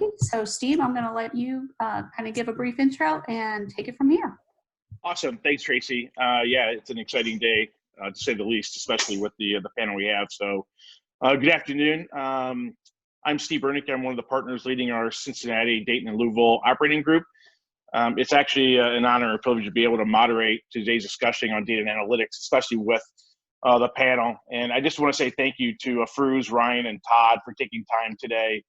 Frankie. So Steve, I'm going to let you kind of give a brief intro and take it from here. Awesome. Thanks, Tracy. Yeah, it's an exciting day, to say the least, especially with the panel we have. So good afternoon. I'm Steve Bernick. I'm one of the partners leading our Cincinnati, Dayton, and Louisville operating group. It's actually an honor and privilege to be able to moderate today's discussion on data and analytics, especially with the panel. And I just want to say thank you to Afrooz, Ryan, and Todd for taking time today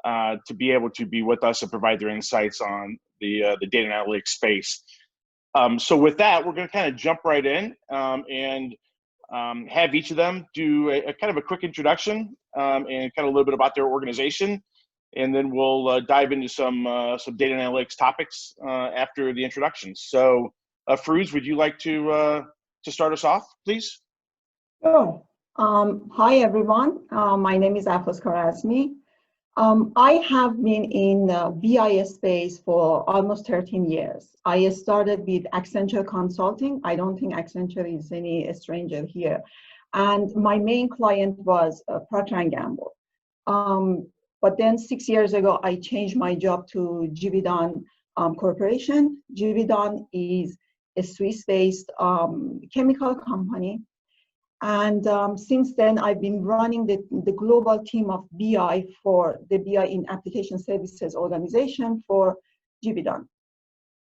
to be able to be with us and provide their insights on the data and analytics space. So with that, we're going to kind of jump right in and have each of them do a kind of a quick introduction and kind of a little bit about their organization. And then we'll dive into some data and analytics topics after the introductions. So, Afrooz, would you like to start us off, please? Sure. Hi, everyone. My name is Afrooz Kharazmi. I have been in the BI space for almost 13 years. I started with Accenture Consulting. I don't think Accenture is any stranger here. And my main client was Procter & Gamble. But then 6 years ago, I changed my job to Givaudan Corporation. Givaudan is a Swiss-based chemical company. And since then, I've been running the global team of BI for the BI in Application Services organization for Givaudan.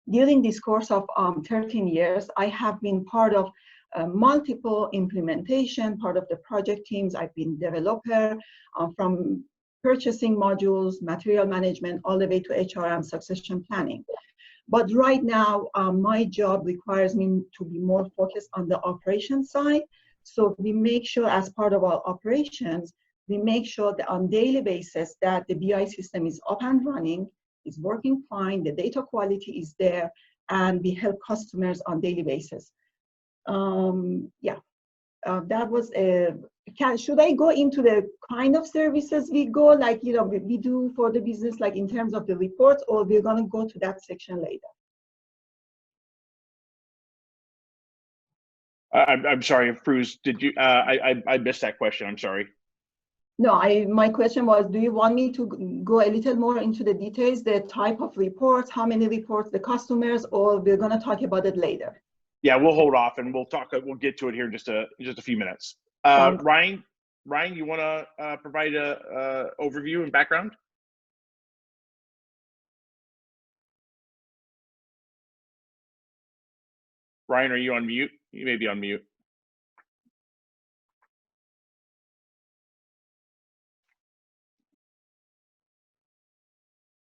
During this course of 13 years, I have been part of multiple implementation, part of the project teams. I've been developer from purchasing modules, material management, all the way to HRM succession planning. But right now, my job requires me to be more focused on the operation side. So we make sure as part of our operations, we make sure that on daily basis that the BI system is up and running, is working fine, the data quality is there, and we help customers on daily basis. That was should I go into the kind of services we go, like, we do for the business, like in terms of the reports, or we're gonna go to that section later? I'm sorry, Afrooz, did you, I missed that question, I'm sorry. No, my question was, do you want me to go a little more into the details, the type of reports, how many reports, the customers, or we're gonna talk about it later? Yeah, we'll hold off and we'll get to it here in just a few minutes. Ryan, you wanna provide a overview and background? Ryan, are you on mute? You may be on mute.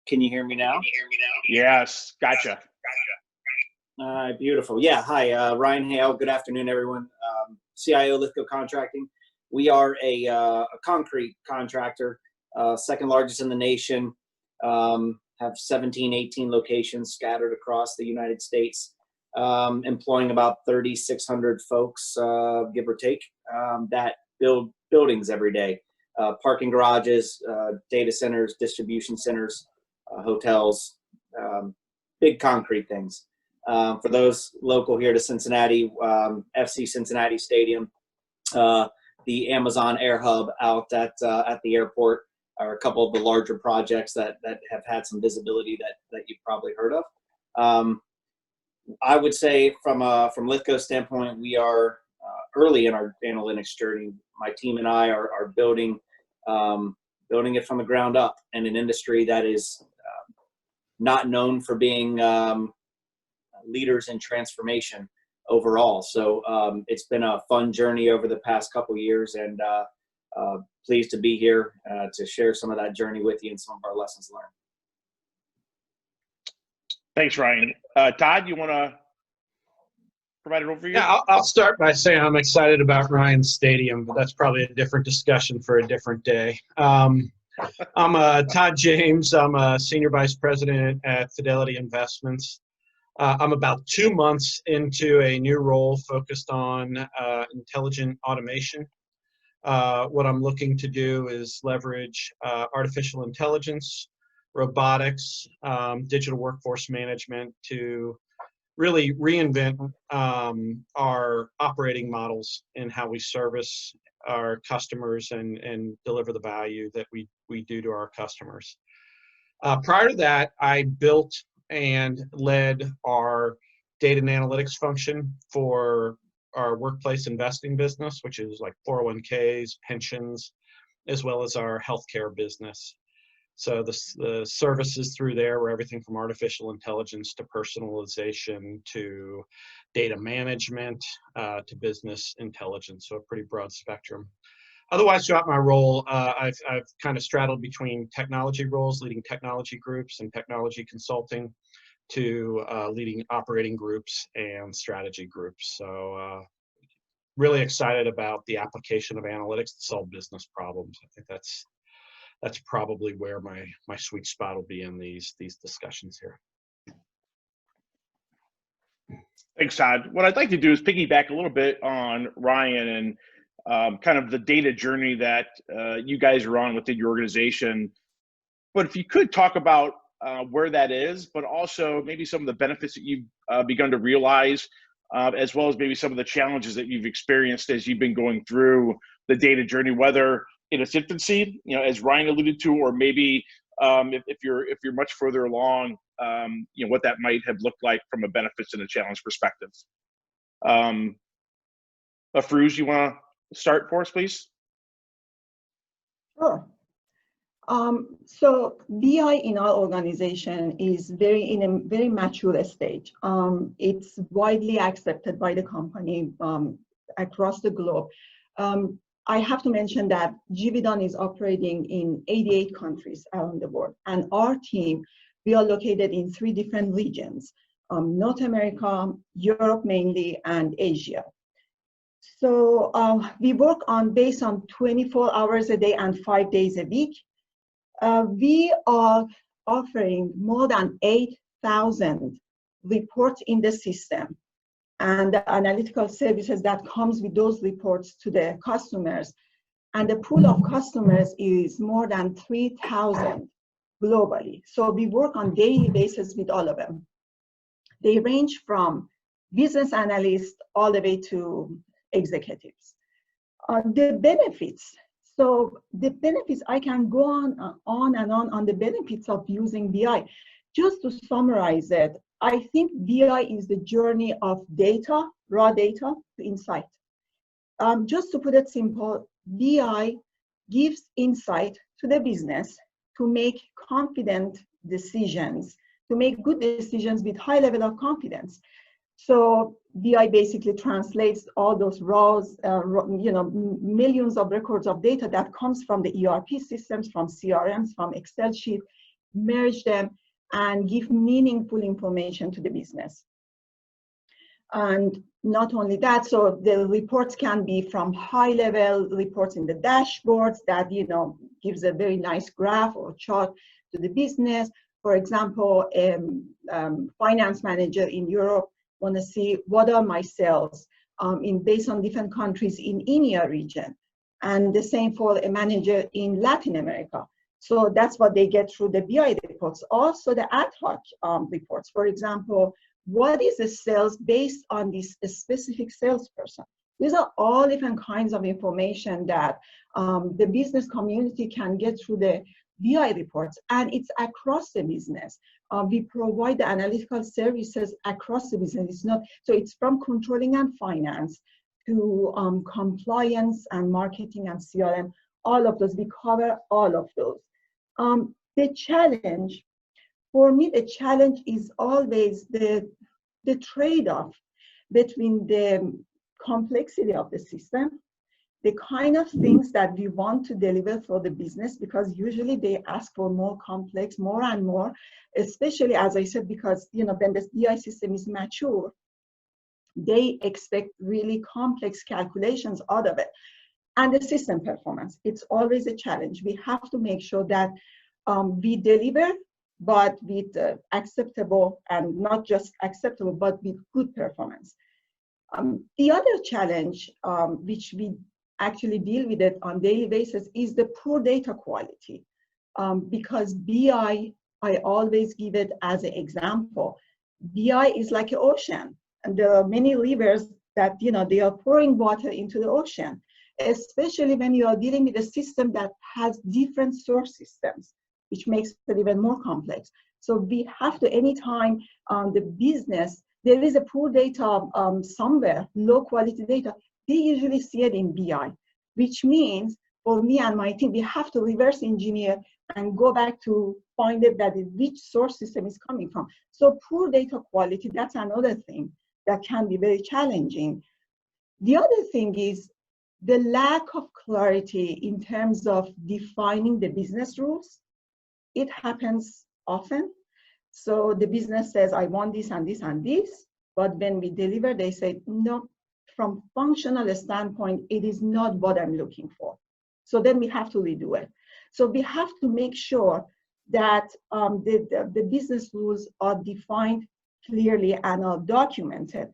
Can you hear me now? Yes, gotcha. All right, beautiful. Yeah, hi, Ryan Hale. Good afternoon, everyone. CIO Lithgow Contracting. We are a concrete contractor, second largest in the nation. Have 17, 18 locations scattered across the United States. Employing about 3,600 folks, give or take, that build buildings every day. Parking garages, data centers, distribution centers, hotels, big concrete things. For those local here to Cincinnati, FC Cincinnati Stadium, the Amazon Air Hub out at the airport are a couple of the larger projects that have had some visibility that you've probably heard of. I would say from Lithgow's standpoint, we are early in our analytics journey. My team and I are building it from the ground up in an industry that is not known for being leaders in transformation overall. So it's been a fun journey over the past couple of years, and pleased to be here to share some of that journey with you and some of our lessons learned. Thanks, Ryan. Todd, you want to provide an overview? Yeah, I'll start by saying I'm excited about Ryan's Stadium, but that's probably a different discussion for a different day. I'm Todd James. I'm a Senior Vice President at Fidelity Investments. I'm about 2 months into a new role focused on intelligent automation. What I'm looking to do is leverage artificial intelligence, robotics, digital workforce management to really reinvent our operating models and how we service our customers and deliver the value that we do to our customers. Prior to that, I built and led our data and analytics function for our workplace investing business, which is like 401ks, pensions, as well as our healthcare business. So the services through there were everything from artificial intelligence to personalization to data management to business intelligence, so a pretty broad spectrum. Otherwise, throughout my role, I've kind of straddled between technology roles, leading technology groups and technology consulting, to leading operating groups and strategy groups. So really excited about the application of analytics to solve business problems. I think that's probably where my sweet spot will be in these discussions here. Thanks, Todd. What I'd like to do is piggyback a little bit on Ryan and kind of the data journey that you guys are on within your organization. But if you could talk about where that is, but also maybe some of the benefits that you've begun to realize, as well as maybe some of the challenges that you've experienced as you've been going through the data journey, whether in its infancy, as Ryan alluded to, or maybe if you're much further along, what that might have looked like from a benefits and a challenge perspective. Afrooz, you want to start for us, please? Sure. So BI in our organization is in a very mature stage. It's widely accepted by the company across the globe. I have to mention that Givaudan is operating in 88 countries around the world, and our team, we are located in 3 different regions, North America, Europe mainly, and Asia. So we work based on 24 hours a day and 5 days a week. We are offering more than 8,000 reports in the system, and the analytical services that comes with those reports to the customers. And the pool of customers is more than 3,000 globally. So we work on daily basis with all of them. They range from business analysts all the way to executives. The benefits. So the benefits, I can go on and on the benefits of using BI. Just to summarize it, I think BI is the journey of data, raw data, to insight. Just to put it simple, BI gives insight to the business to make confident decisions, to make good decisions with high level of confidence. So BI basically translates all those raws, millions of records of data that comes from the ERP systems, from CRMs, from Excel sheets, merge them and give meaningful information to the business. And not only that, so the reports can be from high-level reports in the dashboards that gives a very nice graph or chart to the business. For example, finance manager in Europe want to see what are my sales based on different countries in EMEA region, and the same for a manager in Latin America. So that's what they get through the BI reports. Also the ad hoc reports. For example, what is the sales based on this specific salesperson? These are all different kinds of information that the business community can get through the BI reports, and it's across the business. We provide the analytical services across the business. It's not, so it's from controlling and finance to compliance and marketing and CRM, all of those. We cover all of those. The challenge, for me, the challenge is always the trade-off between the complexity of the system, the kind of things that we want to deliver for the business, because usually they ask for more complex, more and more, especially, as I said, because when the BI system is mature, they expect really complex calculations out of it. And the system performance, it's always a challenge. We have to make sure that we deliver, but with acceptable, and not just acceptable, but with good performance. The other challenge, which we actually deal with it on a daily basis, is the poor data quality. Because BI, I always give it as an example. BI is like an ocean, and there are many rivers that they are pouring water into the ocean, especially when you are dealing with a system that has different source systems. which makes it even more complex. So we have to, anytime the business, there is a poor data somewhere, low quality data, they usually see it in BI, which means for me and my team, we have to reverse engineer and go back to find it that which source system is coming from. So poor data quality, that's another thing that can be very challenging. The other thing is the lack of clarity in terms of defining the business rules. It happens often. So the business says, I want this and this and this, but when we deliver, they say, no, from functional standpoint, it is not what I'm looking for. So then we have to redo it. So we have to make sure that the business rules are defined clearly and are documented.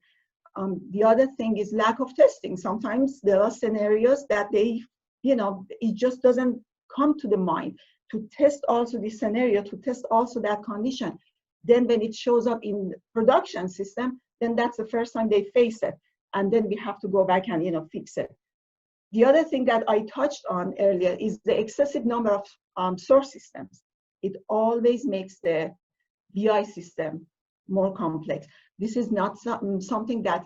The other thing is lack of testing. Sometimes there are scenarios that it just doesn't come to the mind to test also this scenario, to test also that condition. Then when it shows up in the production system, then that's the first time they face it. And then we have to go back and fix it. The other thing that I touched on earlier is the excessive number of source systems. It always makes the BI system more complex. This is not something that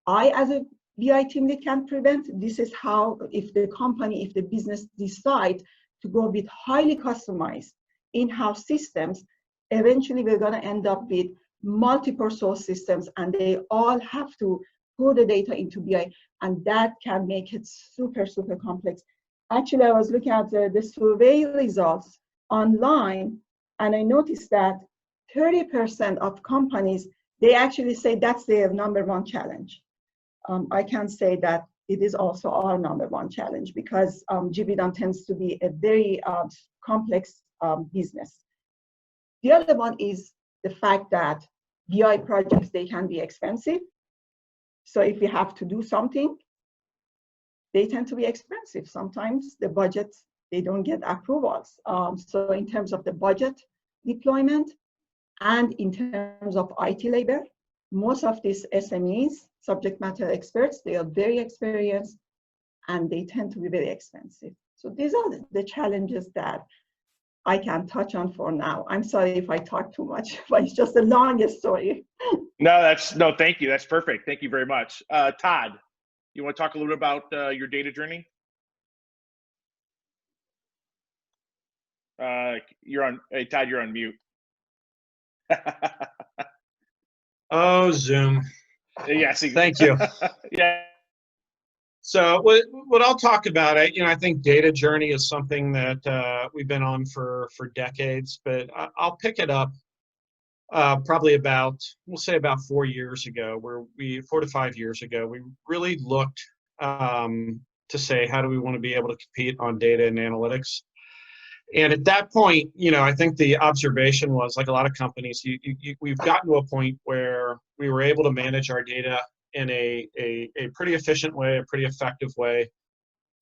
I, as a BI team lead, can prevent. This is how, if the business decide to go with highly customized in-house systems, eventually we're going to end up with multiple source systems, and they all have to pour the data into BI, and that can make it super, super complex. Actually, I was looking at the survey results online, and I noticed that 30% of companies, they actually say that's their number one challenge. I can say that it is also our number one challenge, because GBDOM tends to be a very complex business. The other one is the fact that BI projects, they can be expensive. So if you have to do something, they tend to be expensive. Sometimes the budgets, they don't get approvals. So in terms of the budget deployment and in terms of IT labor, most of these SMEs, subject matter experts, they are very experienced and they tend to be very expensive. So these are the challenges that I can touch on for now. I'm sorry if I talk too much, but it's just the longest story. No, thank you. That's perfect. Thank you very much. Todd, you want to talk a little bit about your data journey? Hey, Todd, you're on mute. Oh, Zoom. Yes. Thank you. Yeah. So what I'll talk about, I think data journey is something that we've been on for decades, but I'll pick it up probably we'll say about 4 years ago, 4 to 5 years ago, we really looked to say, how do we want to be able to compete on data and analytics? And at that point, I think the observation was, like a lot of companies, we've gotten to a point where we were able to manage our data in a pretty efficient way, a pretty effective way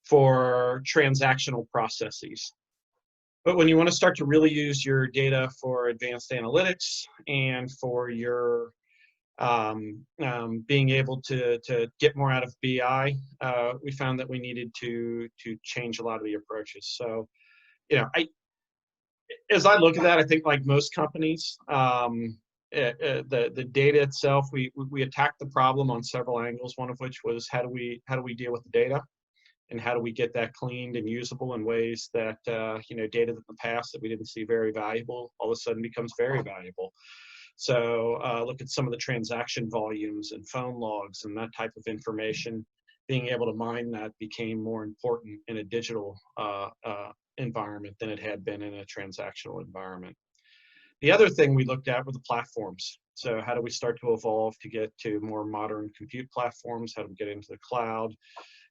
for transactional processes. But when you want to start to really use your data for advanced analytics and for your being able to get more out of BI, we found that we needed to change a lot of the approaches. So, as I look at that, I think like most companies, the data itself, we attacked the problem on several angles. One of which was how do we deal with the data, and how do we get that cleaned and usable in ways that data in the past that we didn't see very valuable all of a sudden becomes very valuable. So look at some of the transaction volumes and phone logs and that type of information. Being able to mine that became more important in a digital environment than it had been in a transactional environment. The other thing we looked at were the platforms. So how do we start to evolve to get to more modern compute platforms? How do we get into the cloud?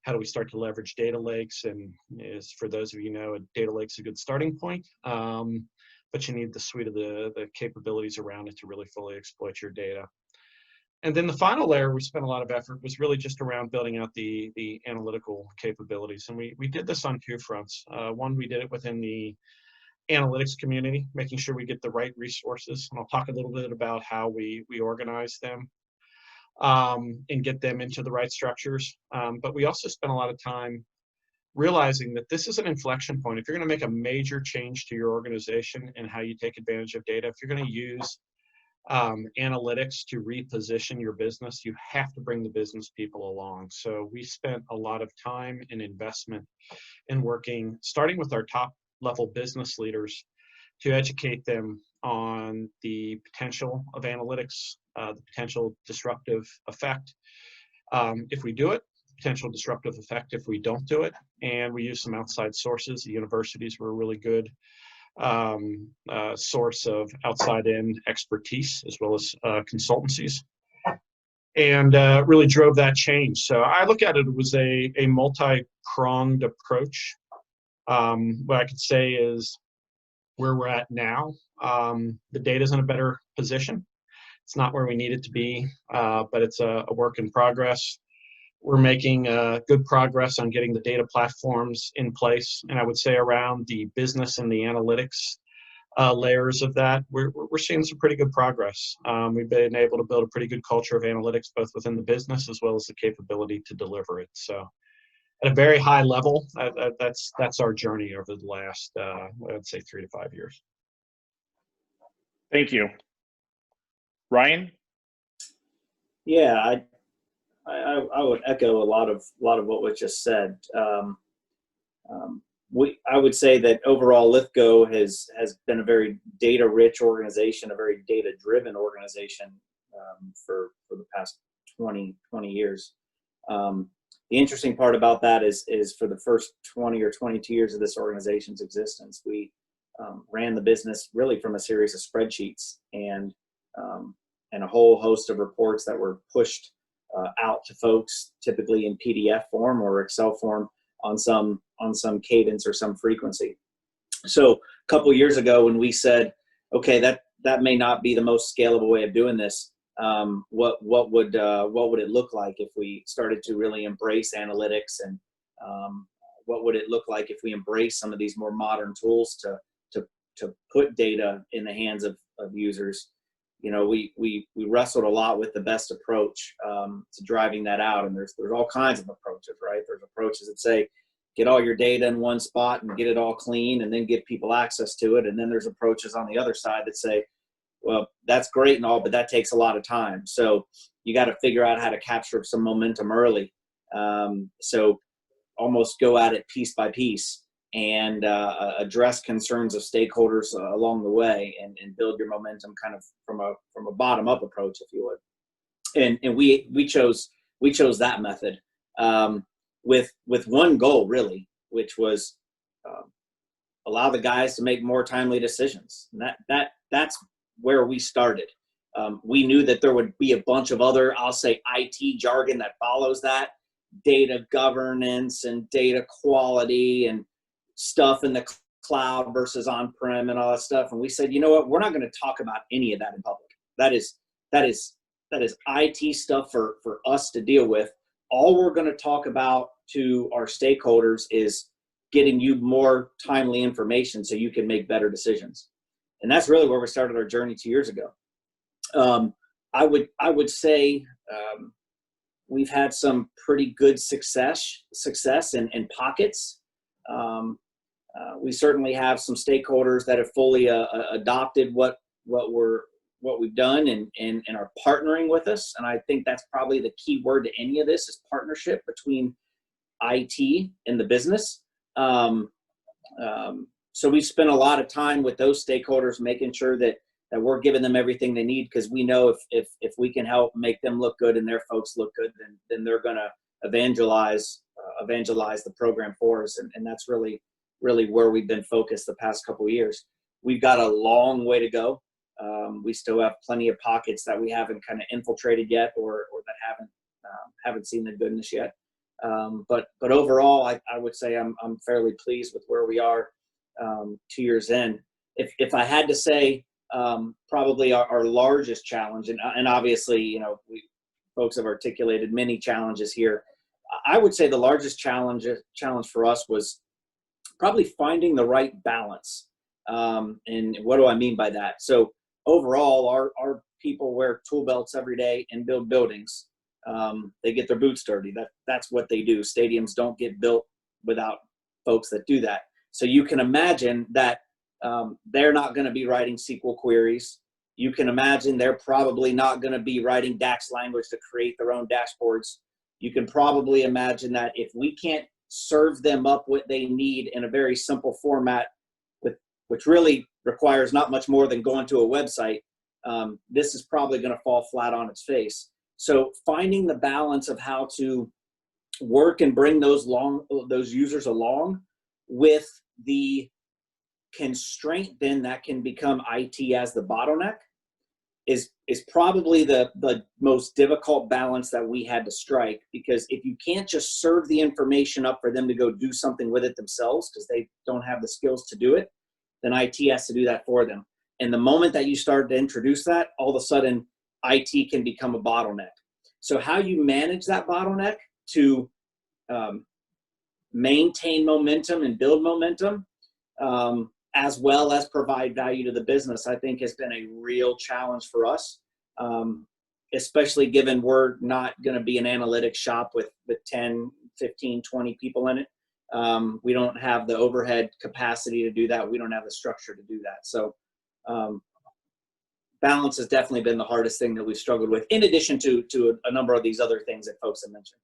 How do we start to leverage data lakes? And as for those of you know, a data lake's a good starting point, but you need the suite of the capabilities around it to really fully exploit your data. And then the final layer we spent a lot of effort was really just around building out the analytical capabilities. And we did this on two fronts. One, we did it within the analytics community, making sure we get the right resources. And I'll talk a little bit about how we organize them and get them into the right structures. But we also spent a lot of time realizing that this is an inflection point. If you're going to make a major change to your organization and how you take advantage of data, if you're going to use analytics to reposition your business, you have to bring the business people along. So we spent a lot of time and investment in working, starting with our top level business leaders, to educate them on the potential of analytics, the potential disruptive effect if we do it, potential disruptive effect if we don't do it. And we use some outside sources. The universities were a really good source of outside-in expertise, as well as consultancies, and really drove that change. So I look at it as a multi-pronged approach. What I could say is where we're at now, the data's in a better position. It's not where we need it to be, but it's a work in progress. We're making good progress on getting the data platforms in place. And I would say around the business and the analytics layers of that, we're seeing some pretty good progress. We've been able to build a pretty good culture of analytics, both within the business as well as the capability to deliver it. So at a very high level, that's our journey over the last, I would say, 3 to 5 years. Thank you. Ryan? Yeah, I would echo a lot of what was just said. I would say that overall Lithgow has been a very data-rich organization, a very data-driven organization for the past 20 years. The interesting part about that is for the first 20 or 22 years of this organization's existence, we ran the business really from a series of spreadsheets and a whole host of reports that were pushed out to folks, typically in PDF form or Excel form, on some cadence or some frequency. So a couple years ago, when we said, okay, that may not be the most scalable way of doing this, what would it look like if we started to really embrace analytics, and what would it look like if we embrace some of these more modern tools to put data in the hands of users? You know, we wrestled a lot with the best approach to driving that out, and there's all kinds of approaches, right? There's approaches that say, get all your data in one spot and get it all clean, and then give people access to it. And then there's approaches on the other side that say, well, that's great and all, but that takes a lot of time. So you got to figure out how to capture some momentum early. So almost go at it piece by piece, and address concerns of stakeholders along the way, and build your momentum kind of from a bottom-up approach, if you would. And we chose that method with one goal, really, which was allow the guys to make more timely decisions. And that's where we started. We knew that there would be a bunch of other, I'll say, IT jargon that follows that, data governance and data quality and stuff in the cloud versus on-prem and all that stuff. And we said, you know what, we're not going to talk about any of that in public. That is IT stuff for us to deal with. All we're going to talk about to our stakeholders is getting you more timely information so you can make better decisions. And that's really where we started our journey 2 years ago. I would say we've had some pretty good success in pockets. We certainly have some stakeholders that have fully adopted what we've done and are partnering with us. And I think that's probably the key word to any of this, is partnership between IT and the business. So we've spent a lot of time with those stakeholders, making sure that we're giving them everything they need, because we know if we can help make them look good and their folks look good, then they're going to evangelize the program for us. And that's really where we've been focused the past couple of years. We've got a long way to go. We still have plenty of pockets that we haven't kind of infiltrated yet, or that haven't seen the goodness yet. But overall, I would say I'm fairly pleased with where we are 2 years in. If I had to say, probably our largest challenge, and obviously, you know, folks have articulated many challenges here. I would say the largest challenge for us was probably finding the right balance. And what do I mean by that? So overall, our people wear tool belts every day and build buildings. They get their boots dirty. That's what they do. Stadiums don't get built without folks that do that. So you can imagine that they're not going to be writing SQL queries. You can imagine they're probably not going to be writing DAX language to create their own dashboards. You can probably imagine that if we can't serve them up what they need in a very simple format, which really requires not much more than going to a website, this is probably going to fall flat on its face. So finding the balance of how to work and bring those users along with the constraint then that can become IT as the bottleneck is probably the most difficult balance that we had to strike, because if you can't just serve the information up for them to go do something with it themselves because they don't have the skills to do it, then IT has to do that for them. And the moment that you start to introduce that, all of a sudden IT can become a bottleneck. So how you manage that bottleneck to maintain momentum and build momentum, as well as provide value to the business, I think has been a real challenge for us, especially given we're not going to be an analytics shop with 10, 15, 20 people in it. We don't have the overhead capacity to do that. We don't have the structure to do that. So balance has definitely been the hardest thing that we've struggled with, in addition to a number of these other things that folks have mentioned.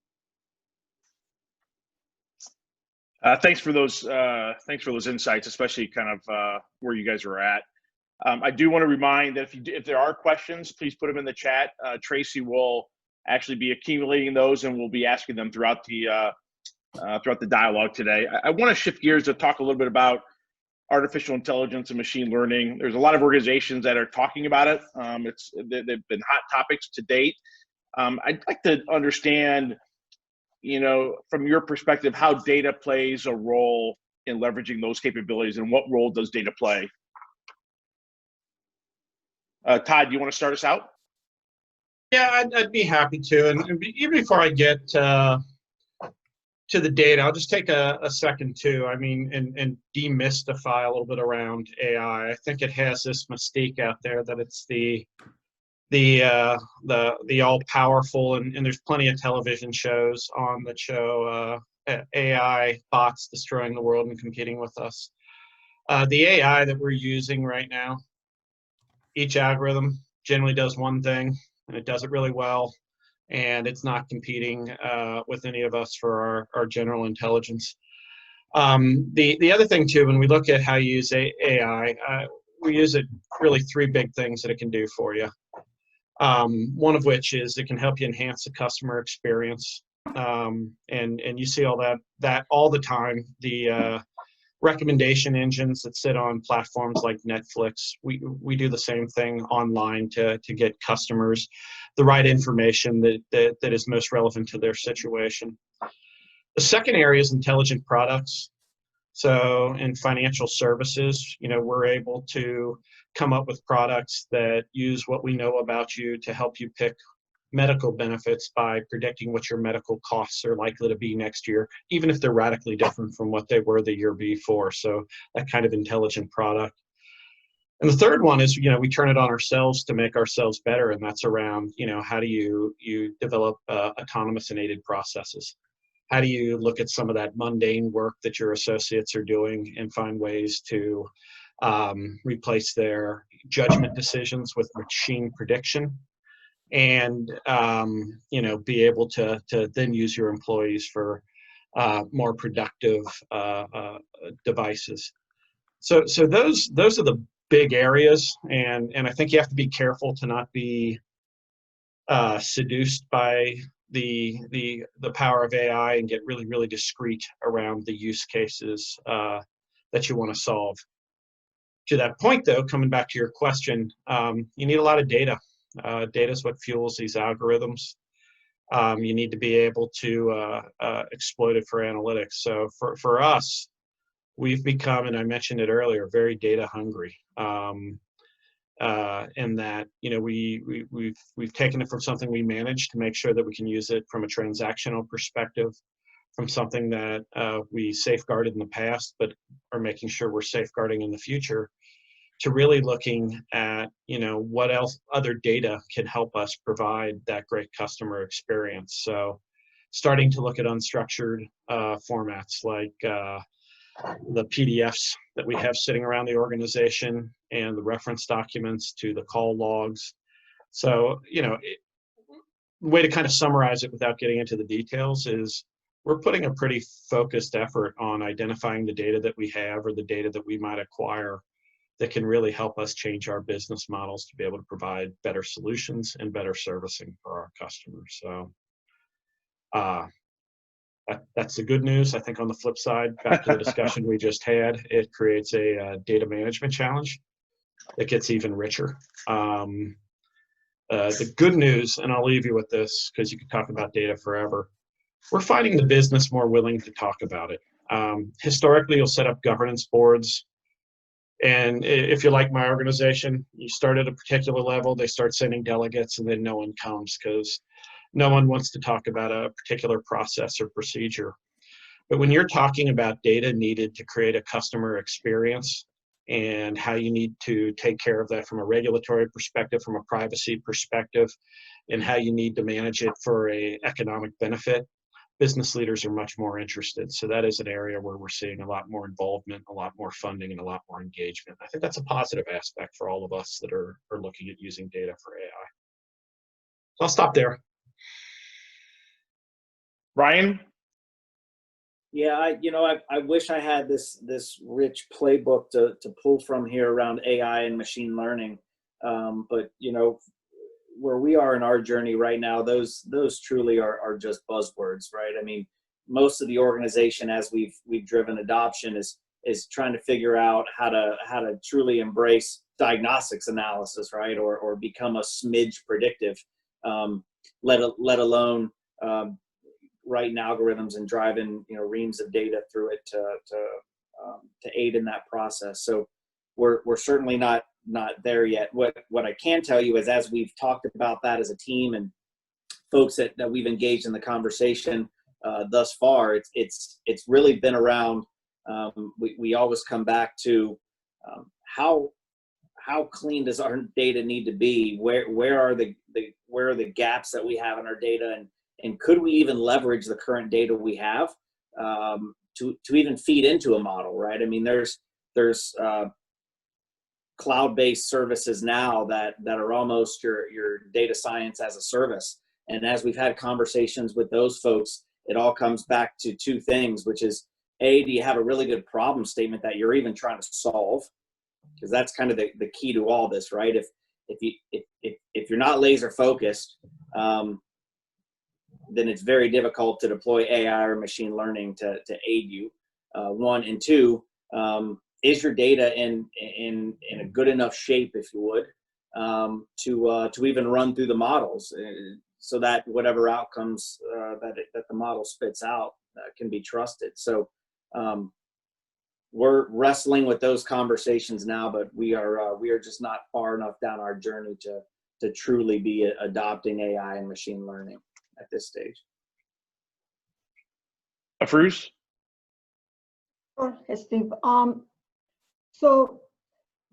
Thanks for those insights, especially kind of where you guys are at. I do want to remind that if there are questions, please put them in the chat. Tracy will actually be accumulating those, and we'll be asking them throughout the dialogue today. I want to shift gears to talk a little bit about artificial intelligence and machine learning. There's a lot of organizations that are talking about it. They've been hot topics to date. I'd like to understand, from your perspective, how data plays a role in leveraging those capabilities, and what role does data play? Todd, do you want to start us out? Yeah, I'd be happy to. And even before I get to the data, I'll just take a second too. I mean, and demystify a little bit around AI. I think it has this mystique out there that it's the all powerful, and there's plenty of television shows on that show AI bots destroying the world and competing with us. The AI that we're using right now, each algorithm generally does one thing, and it does it really well, and it's not competing with any of us for our general intelligence. The other thing too, when we look at how you use AI, we use it really three big things that it can do for you. One of which is it can help you enhance the customer experience, and you see all that all the time. The recommendation engines that sit on platforms like Netflix, we do the same thing online to get customers the right information that is most relevant to their situation. The second area is intelligent products. So in financial services, we're able to come up with products that use what we know about you to help you pick medical benefits by predicting what your medical costs are likely to be next year, even if they're radically different from what they were the year before. So that kind of intelligent product. And the third one is, we turn it on ourselves to make ourselves better. And that's around, how do you develop autonomous and aided processes? How do you look at some of that mundane work that your associates are doing and find ways to replace their judgment decisions with machine prediction, and be able to then use your employees for more productive devices. So those are the big areas, and I think you have to be careful to not be seduced by the power of AI and get really, really discreet around the use cases that you want to solve. To that point, though, coming back to your question, you need a lot of data. Data is what fuels these algorithms. You need to be able to exploit it for analytics. So for us, we've become, and I mentioned it earlier, very data hungry. In that, we've taken it from something we manage to make sure that we can use it from a transactional perspective, from something that we safeguarded in the past, but are making sure we're safeguarding in the future, to really looking at, what else other data can help us provide that great customer experience. So starting to look at unstructured formats like the PDFs that we have sitting around the organization and the reference documents to the call logs. So, way to kind of summarize it without getting into the details is we're putting a pretty focused effort on identifying the data that we have or the data that we might acquire that can really help us change our business models to be able to provide better solutions and better servicing for our customers. So that's the good news. I think on the flip side, back to the discussion we just had, it creates a data management challenge that gets even richer. The good news, and I'll leave you with this because you could talk about data forever, we're finding the business more willing to talk about it. Historically, you'll set up governance boards, and if you're like my organization, you start at a particular level, they start sending delegates, and then no one comes because no one wants to talk about a particular process or procedure. But when you're talking about data needed to create a customer experience and how you need to take care of that from a regulatory perspective, from a privacy perspective, and how you need to manage it for an economic benefit, business leaders are much more interested. So that is an area where we're seeing a lot more involvement, a lot more funding, and a lot more engagement. I think that's a positive aspect for all of us that are looking at using data for AI. So I'll stop there. Ryan? Yeah, I wish I had this rich playbook to pull from here around AI and machine learning. But where we are in our journey right now, those truly are just buzzwords, right? I mean, most of the organization as we've driven adoption is trying to figure out how to truly embrace diagnostics analysis, right? Or become a smidge predictive, let alone writing algorithms and driving reams of data through it to aid in that process. So we're certainly not there yet. What I can tell you is, as we've talked about that as a team and folks that we've engaged in the conversation thus far, it's really been around. We always come back to how clean does our data need to be? Where are the gaps that we have in our data, and could we even leverage the current data we have to even feed into a model, right? I mean, there's cloud-based services now that are almost your data science as a service. And as we've had conversations with those folks, it all comes back to two things, which is, A, do you have a really good problem statement that you're even trying to solve? Because that's kind of the key to all this, right? If you're not laser focused, then it's very difficult to deploy AI or machine learning to aid you. One, and two, is your data in a good enough shape, if you would, to even run through the models, so that whatever outcomes that the model spits out can be trusted. So we're wrestling with those conversations now, but we are just not far enough down our journey to truly be adopting AI and machine learning at this stage. Afrooz? Sure, Steve. So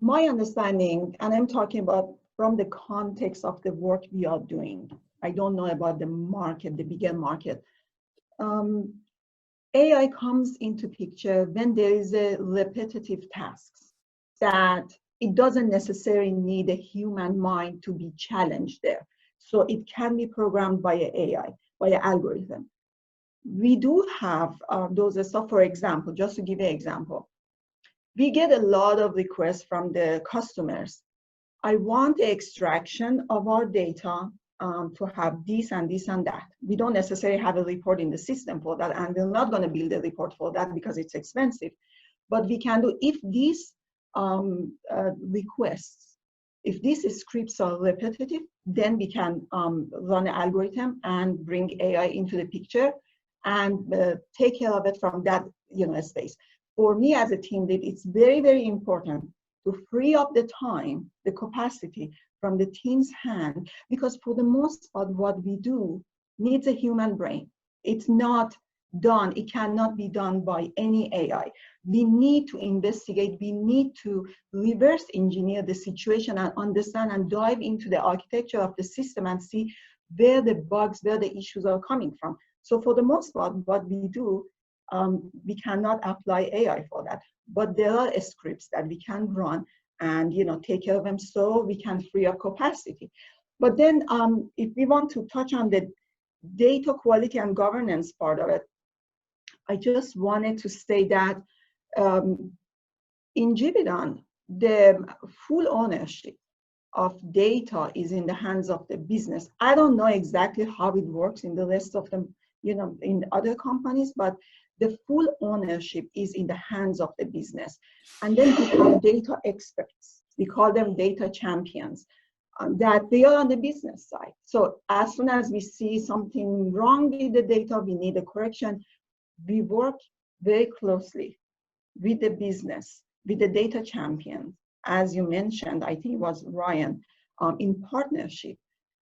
my understanding, and I'm talking about from the context of the work we are doing, I don't know about the market, the bigger market. AI comes into picture when there is a repetitive tasks that it doesn't necessarily need a human mind to be challenged there. So it can be programmed by an AI, by an algorithm. We do have those stuff. For example, just to give you an example, we get a lot of requests from the customers. I want the extraction of our data to have this and this and that. We don't necessarily have a report in the system for that, and we're not going to build a report for that because it's expensive. But we can do, if these requests, if these scripts are repetitive, then we can run an algorithm and bring AI into the picture and take care of it from that space. For me as a team lead, it's very, very important to free up the time, the capacity from the team's hand, because for the most part, what we do needs a human brain. It's not done, it cannot be done by any AI. We need to investigate, we need to reverse engineer the situation and understand and dive into the architecture of the system and see where the bugs, where the issues are coming from. So for the most part, what we do, we cannot apply AI for that. But there are scripts that we can run and take care of them so we can free up capacity. But then if we want to touch on the data quality and governance part of it, I just wanted to say that in Givaudan, the full ownership of data is in the hands of the business. I don't know exactly how it works in the rest of them, in other companies, but the full ownership is in the hands of the business. And then we have data experts. We call them data champions, that they are on the business side. So as soon as we see something wrong with the data, we need a correction, we work very closely with the business, with the data champion, as you mentioned, I think it was Ryan, in partnership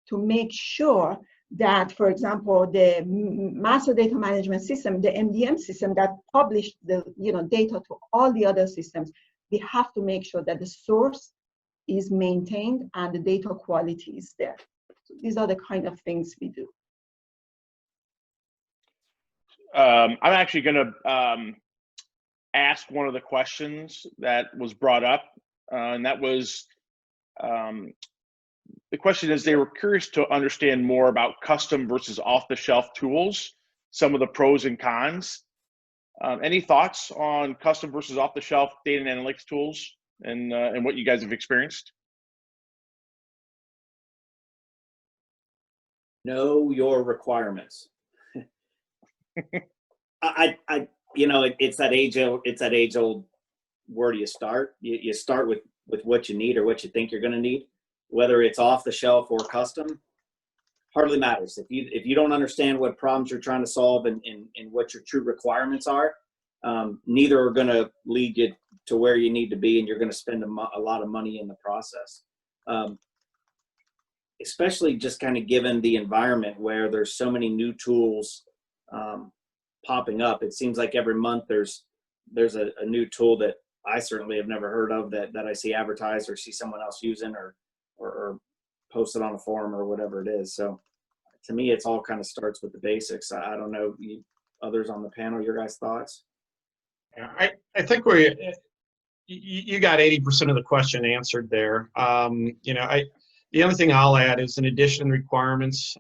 to make sure that, for example, the master data management system, the MDM system that published the data to all the other systems, we have to make sure that the source is maintained and the data quality is there. So these are the kind of things we do. I'm actually going to ask one of the questions that was brought up, and that was, the question is, they were curious to understand more about custom versus off-the-shelf tools, some of the pros and cons. Any thoughts on custom versus off-the-shelf data and analytics tools and what you guys have experienced? Know your requirements. It's that age old where do you start? You start with what you need or what you think you're going to need, whether it's off the shelf or custom, hardly matters. If you don't understand what problems you're trying to solve and what your true requirements are, neither are going to lead you to where you need to be, and you're going to spend a lot of money in the process. Especially just kind of given the environment where there's so many new tools popping up. It seems like every month there's a new tool that I certainly have never heard of that I see advertised or see someone else using or posted on a forum or whatever it is. So to me, it's all kind of starts with the basics. I don't know, others on the panel, your guys' thoughts? Yeah, I think you got 80% of the question answered there. The only thing I'll add is, in addition requirements,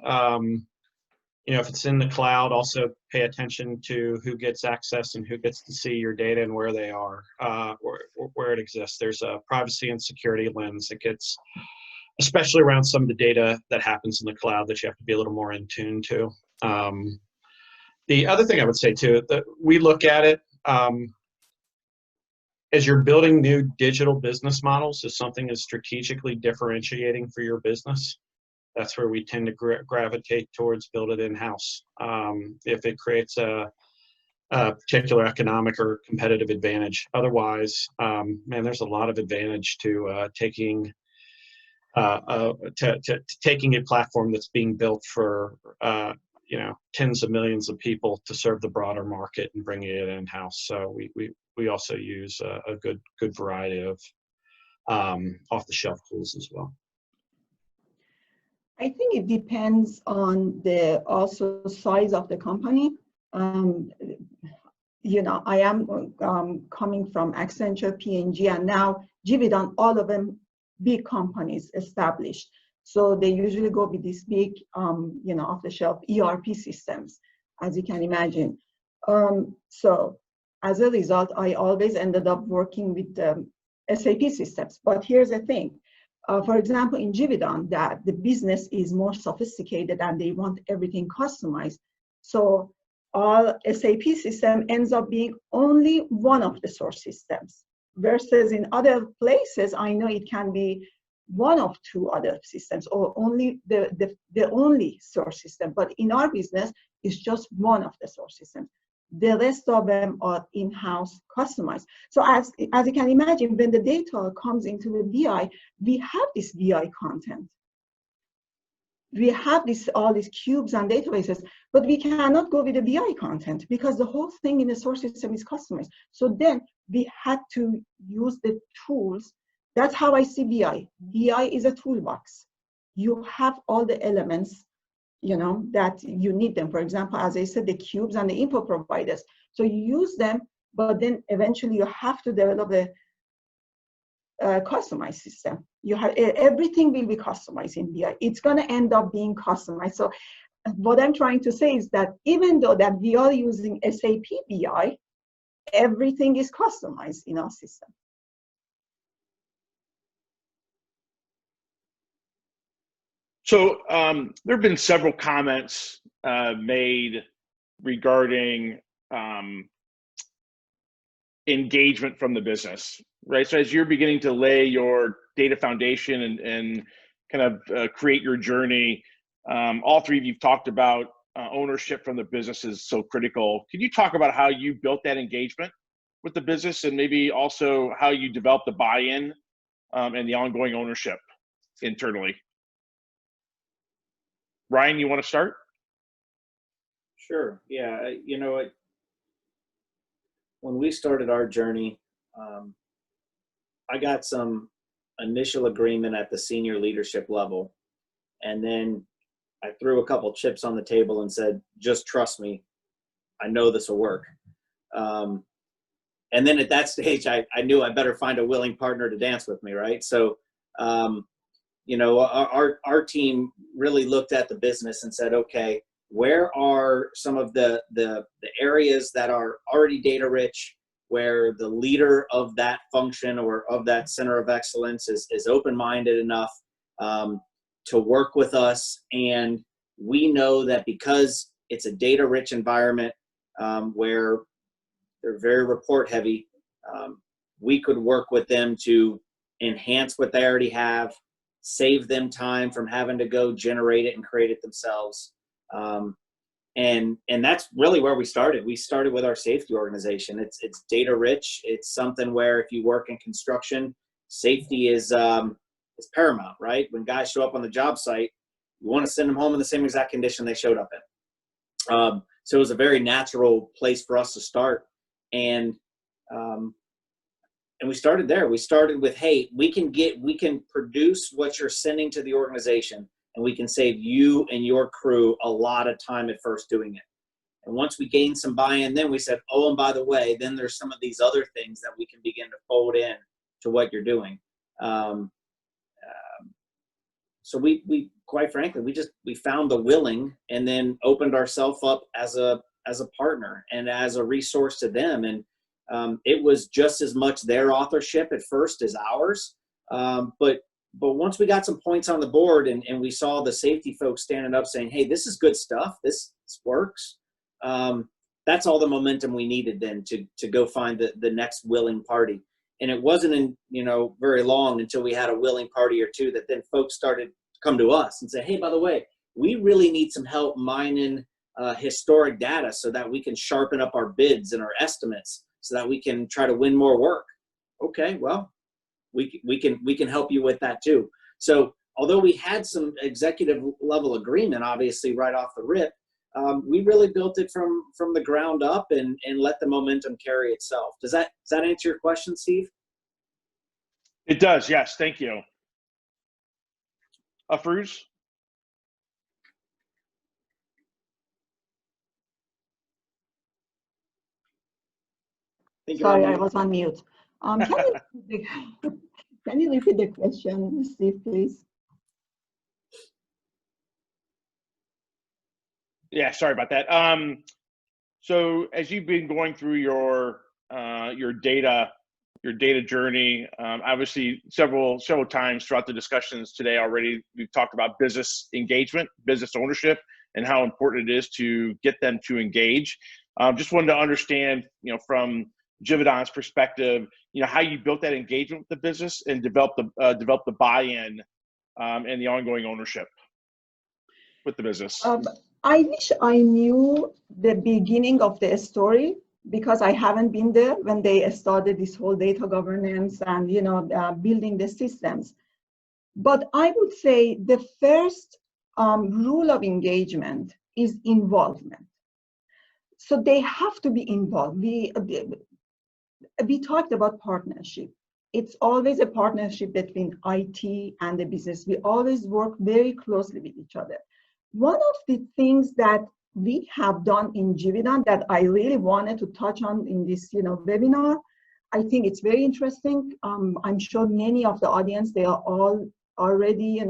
if it's in the cloud, also pay attention to who gets access and who gets to see your data and where they are, where it exists. There's a privacy and security lens that gets, especially around some of the data that happens in the cloud, that you have to be a little more in tune to. The other thing I would say too, that we look at it, as you're building new digital business models, if something is strategically differentiating for your business, that's where we tend to gravitate towards build it in-house. If it creates a particular economic or competitive advantage. Otherwise, there's a lot of advantage to taking a platform that's being built for tens of millions of people to serve the broader market and bringing it in-house. So we also use a good variety of off-the-shelf tools as well. I think it depends on the also size of the company. I am coming from Accenture, P&G, and now Givaudan, all of them big companies established. So they usually go with these big, off-the-shelf ERP systems, as you can imagine. So as a result, I always ended up working with SAP systems. But here's the thing. For example, in Givaudan, that the business is more sophisticated and they want everything customized. So all SAP system ends up being only one of the source systems, versus in other places, I know it can be one of two other systems or only the only source system. But in our business, it's just one of the source systems. The rest of them are in-house customized. So as you can imagine, when the data comes into the BI, we have this BI content. We have all these cubes and databases, but we cannot go with the BI content because the whole thing in the source system is customized. So then we had to use the tools. That's how I see BI. BI is a toolbox. You have all the elements that you need them. For example, as I said, the cubes and the info providers. So you use them, but then eventually you have to develop a customized system. You have everything will be customized in BI. It's going to end up being customized. So what I'm trying to say is that even though that we are using SAP BI, everything is customized in our system. So there have been several comments made regarding engagement from the business, right? So as you're beginning to lay your data foundation and kind of create your journey, all three of you've talked about ownership from the business is so critical. Can you talk about how you built that engagement with the business, and maybe also how you developed the buy-in and the ongoing ownership internally? Ryan, you want to start? Sure. Yeah. When we started our journey, I got some initial agreement at the senior leadership level. And then I threw a couple chips on the table and said, just trust me. I know this will work. And then at that stage, I knew I better find a willing partner to dance with me, right? So, our team really looked at the business and said, okay, where are some of the areas that are already data rich, where the leader of that function or of that center of excellence is open-minded enough to work with us. And we know that because it's a data rich environment where they're very report heavy, we could work with them to enhance what they already have, save them time from having to go generate it and create it themselves. And that's really where we started. We started with our safety organization. It's data rich. It's something where if you work in construction, safety is paramount, right? When guys show up on the job site, you want to send them home in the same exact condition they showed up in. So it was a very natural place for us to start. And we started there. We started with, hey, we can produce what you're sending to the organization, and we can save you and your crew a lot of time at first doing it. And once we gained some buy-in, then we said, oh, and by the way, then there's some of these other things that we can begin to fold in to what you're doing. So we quite frankly, we found the willing, and then opened ourselves up as a partner and as a resource to them. And it was just as much their authorship at first as ours. But once we got some points on the board and we saw the safety folks standing up saying, hey, this is good stuff, this works, that's all the momentum we needed then to go find the next willing party. And it wasn't very long until we had a willing party or two that then folks started to come to us and say, hey, by the way, we really need some help mining historic data so that we can sharpen up our bids and our estimates so that we can try to win more work. Okay, well, we can help you with that too. So although we had some executive level agreement, obviously right off the rip, we really built it from the ground up and let the momentum carry itself. Does that answer your question, Steve? It does, yes. Thank you. Afrooz? Sorry, I was on mute. Can you repeat the question, Steve, please? Yeah, sorry about that. So as you've been going through your data journey, obviously several times throughout the discussions today already, we've talked about business engagement, business ownership, and how important it is to get them to engage. Just wanted to understand, from Givaudan's perspective, how you built that engagement with the business and developed the buy-in and the ongoing ownership with the business. I wish I knew the beginning of the story, because I haven't been there when they started this whole data governance and building the systems. But I would say the first rule of engagement is involvement. So they have to be involved. We talked about partnership. It's always a partnership between IT and the business. We always work very closely with each other. One of the things that we have done in Givaudan that I really wanted to touch on in this, webinar, I think it's very interesting. I'm sure many of the audience, they are all already,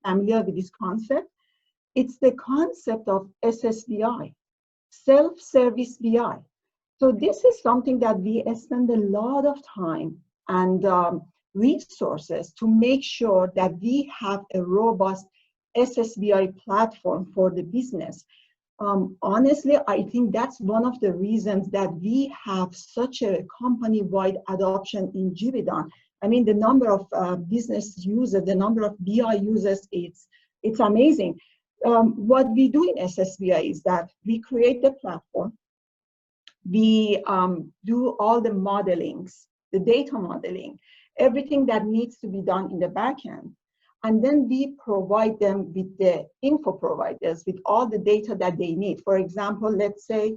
familiar with this concept. It's the concept of SSBI, self-service BI. So this is something that we spend a lot of time and resources to make sure that we have a robust SSBI platform for the business. Honestly, I think that's one of the reasons that we have such a company-wide adoption in Givaudan. I mean, the number of business users, the number of BI users, it's amazing. What we do in SSBI is that we create the platform, we do all the modelings, the data modeling, everything that needs to be done in the back end. And then we provide them with the info providers, with all the data that they need. For example, let's say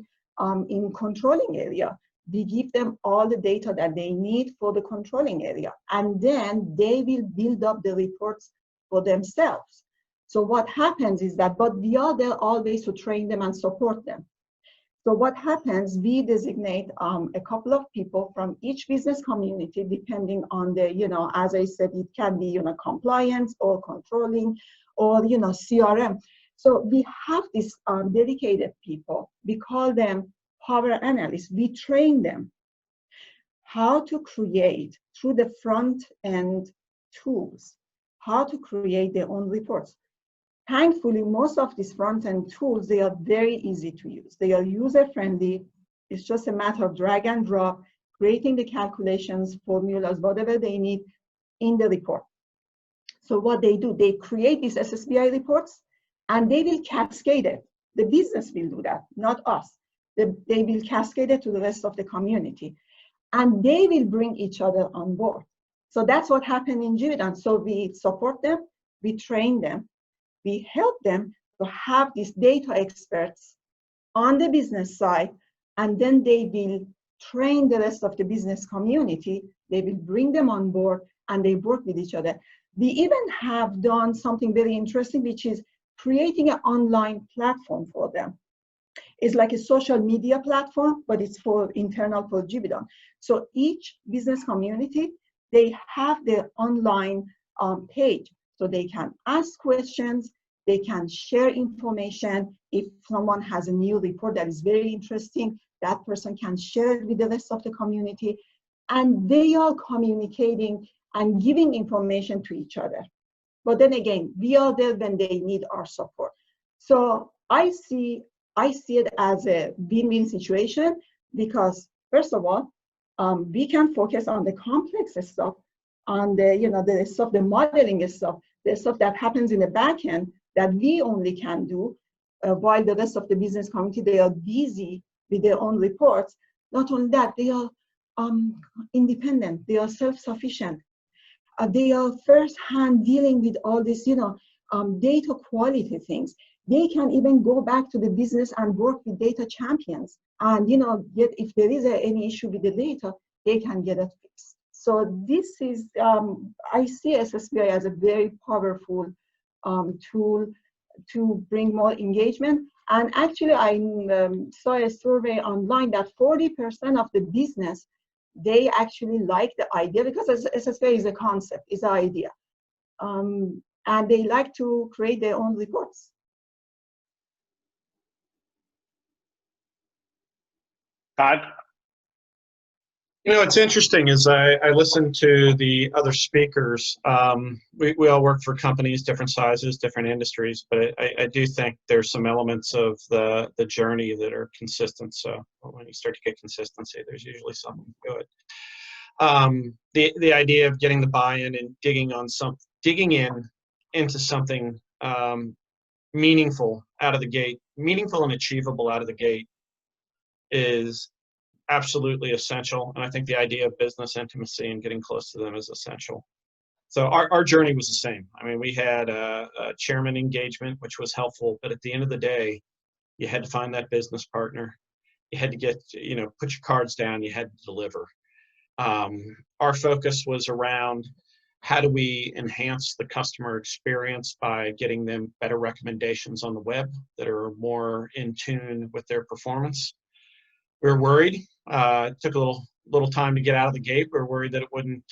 in controlling area, we give them all the data that they need for the controlling area. And then they will build up the reports for themselves. So what happens is that, but we are there always to train them and support them. So what happens, we designate a couple of people from each business community, depending on the, as I said, it can be, compliance or controlling or, CRM. So we have these dedicated people. We call them power analysts. We train them how to create through the front end tools, how to create their own reports. Thankfully, most of these front-end tools, they are very easy to use. They are user-friendly. It's just a matter of drag and drop, creating the calculations, formulas, whatever they need in the report. So what they do, they create these SSBI reports, and they will cascade it. The business will do that, not us. They will cascade it to the rest of the community. And they will bring each other on board. So that's what happened in Givaudan. So we support them, we train them, we help them to have these data experts on the business side, and then they will train the rest of the business community. They will bring them on board, and they work with each other. We even have done something very interesting, which is creating an online platform for them. It's like a social media platform, but it's for internal for Givaudan. So each business community, they have their online page. So they can ask questions, they can share information. If someone has a new report that is very interesting, that person can share it with the rest of the community. And they are communicating and giving information to each other. But then again, we are there when they need our support. So I see it as a win-win situation because, first of all, we can focus on the complex stuff, on the, the stuff, the modeling stuff, the stuff that happens in the back end that we only can do, while the rest of the business community, they are busy with their own reports. Not only that, they are independent, they are self-sufficient. They are first-hand dealing with all this, data quality things. They can even go back to the business and work with data champions. And, if there is any issue with the data, they can get it fixed. So this is, I see SSBI as a very powerful tool to bring more engagement. And actually, I saw a survey online that 40% of the business, they actually like the idea because SSBI is a concept, is an idea. And they like to create their own reports. Todd? What's interesting is I listened to the other speakers. We all work for companies, different sizes, different industries, but I do think there's some elements of the journey that are consistent. So when you start to get consistency, there's usually something good. The idea of getting the buy-in and digging into something meaningful out of the gate, meaningful and achievable out of the gate, is absolutely essential. And I think the idea of business intimacy and getting close to them is essential. So our journey was the same. I mean, we had a chairman engagement, which was helpful, but at the end of the day, you had to find that business partner. You had to get, put your cards down, you had to deliver. Our focus was around How do we enhance the customer experience by getting them better recommendations on the web that are more in tune with their performance? We were worried. It took a little time to get out of the gate. We were worried that it wouldn't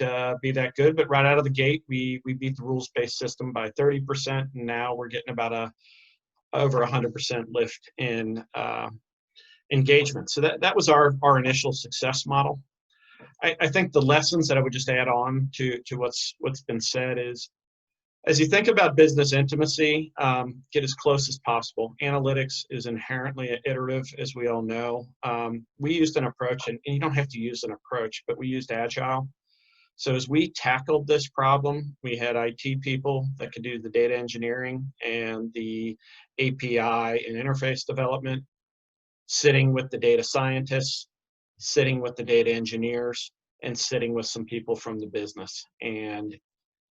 be that good, but right out of the gate, we beat the rules-based system by 30%, and now we're getting about over 100% lift in engagement. So that was our initial success model. I think the lessons that I would just add on to what's been said is, as you think about business intimacy, get as close as possible. Analytics is inherently iterative, as we all know. We used an approach, and you don't have to use an approach, but we used Agile. So as we tackled this problem, we had IT people that could do the data engineering and the API and interface development, sitting with the data scientists, sitting with the data engineers, and sitting with some people from the business. And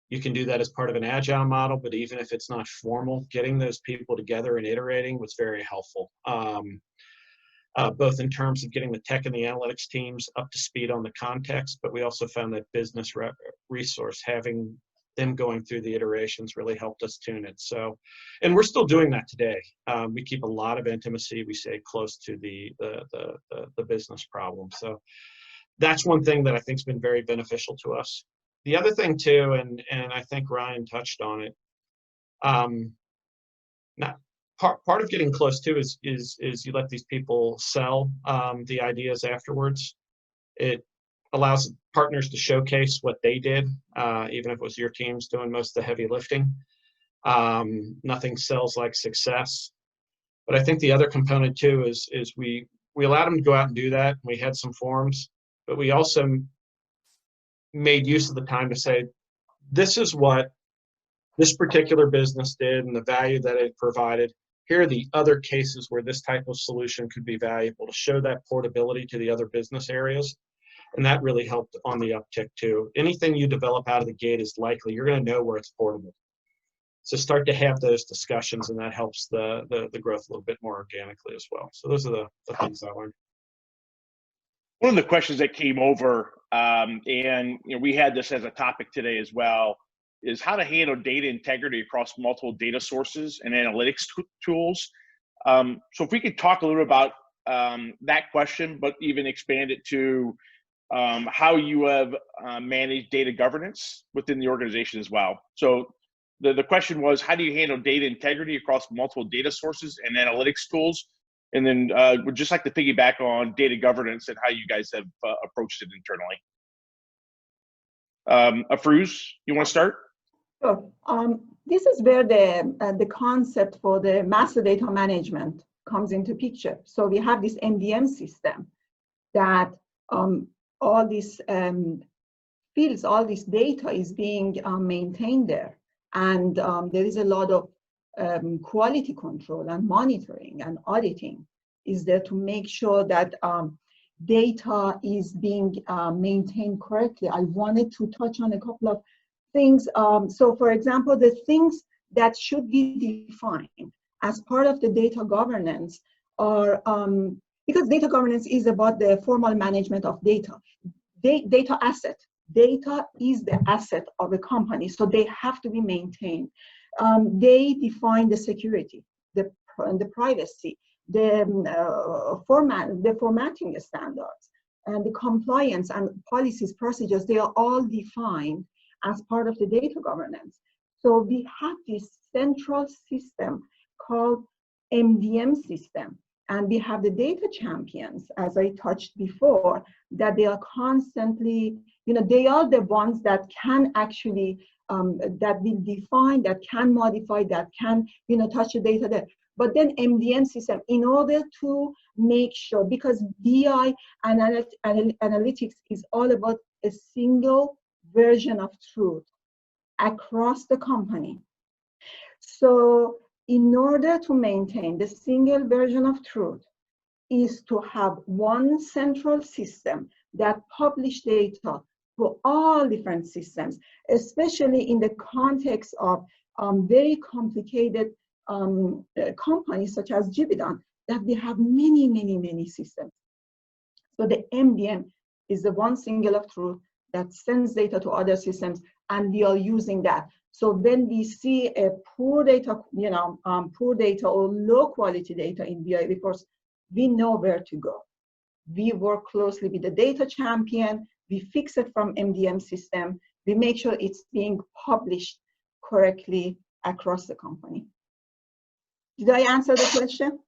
you can do that as part of an agile model, but even if it's not formal, getting those people together and iterating was very helpful, both in terms of getting the tech and the analytics teams up to speed on the context, but we also found that business resource, having them going through the iterations, really helped us tune it. So, and we're still doing that today. We keep a lot of intimacy. We stay close to the business problem. So that's one thing that I think has been very beneficial to us. The other thing too, and I think Ryan touched on it, part of getting close to is you let these people sell the ideas afterwards. It allows partners to showcase what they did, even if it was your teams doing most of the heavy lifting. Nothing sells like success. But I think the other component too is we allowed them to go out and do that. We had some forums, but we also made use of the time to say, this is what this particular business did and the value that it provided. Here are the other cases where this type of solution could be valuable, to show that portability to the other business areas. And that really helped on the uptick too. Anything you develop out of the gate is likely, you're going to know where it's portable. So start to have those discussions, and that helps the growth a little bit more organically as well. So those are the things I learned. One of the questions that came over, and we had this as a topic today as well, is how to handle data integrity across multiple data sources and analytics tools. So if we could talk a little about that question, but even expand it to how you have managed data governance within the organization as well. So the question was, how do you handle data integrity across multiple data sources and analytics tools? And then we'd just like to piggyback on data governance and how you guys have approached it internally. Afrooz, you want to start? Sure. This is where the concept for the master data management comes into picture. So we have this MDM system that all these fields, all this data is being maintained there. And there is a lot of quality control and monitoring and auditing is there to make sure that data is being maintained correctly. I wanted to touch on a couple of things. So for example, the things that should be defined as part of the data governance are, because data governance is about the formal management of data. Data asset. Data is the asset of a company, so they have to be maintained. They define the security, the privacy, the formatting standards, and the compliance and policies, procedures. They are all defined as part of the data governance. So we have this central system called MDM system, and we have the data champions, as I touched before, that they are constantly, they are the ones that can actually, that will define, that can modify, that can, touch the data there. But then MDM system, in order to make sure, because BI analytics is all about a single version of truth across the company. So in order to maintain the single version of truth is to have one central system that publish data to all different systems, especially in the context of very complicated companies such as Givaudan, that we have many systems. So the MDM is the one single of truth that sends data to other systems and we are using that. So when we see a poor data, poor data or low quality data in BI reports, we know where to go. We work closely with the data champion. We fix it from MDM system. We make sure it's being published correctly across the company. Did I answer the question?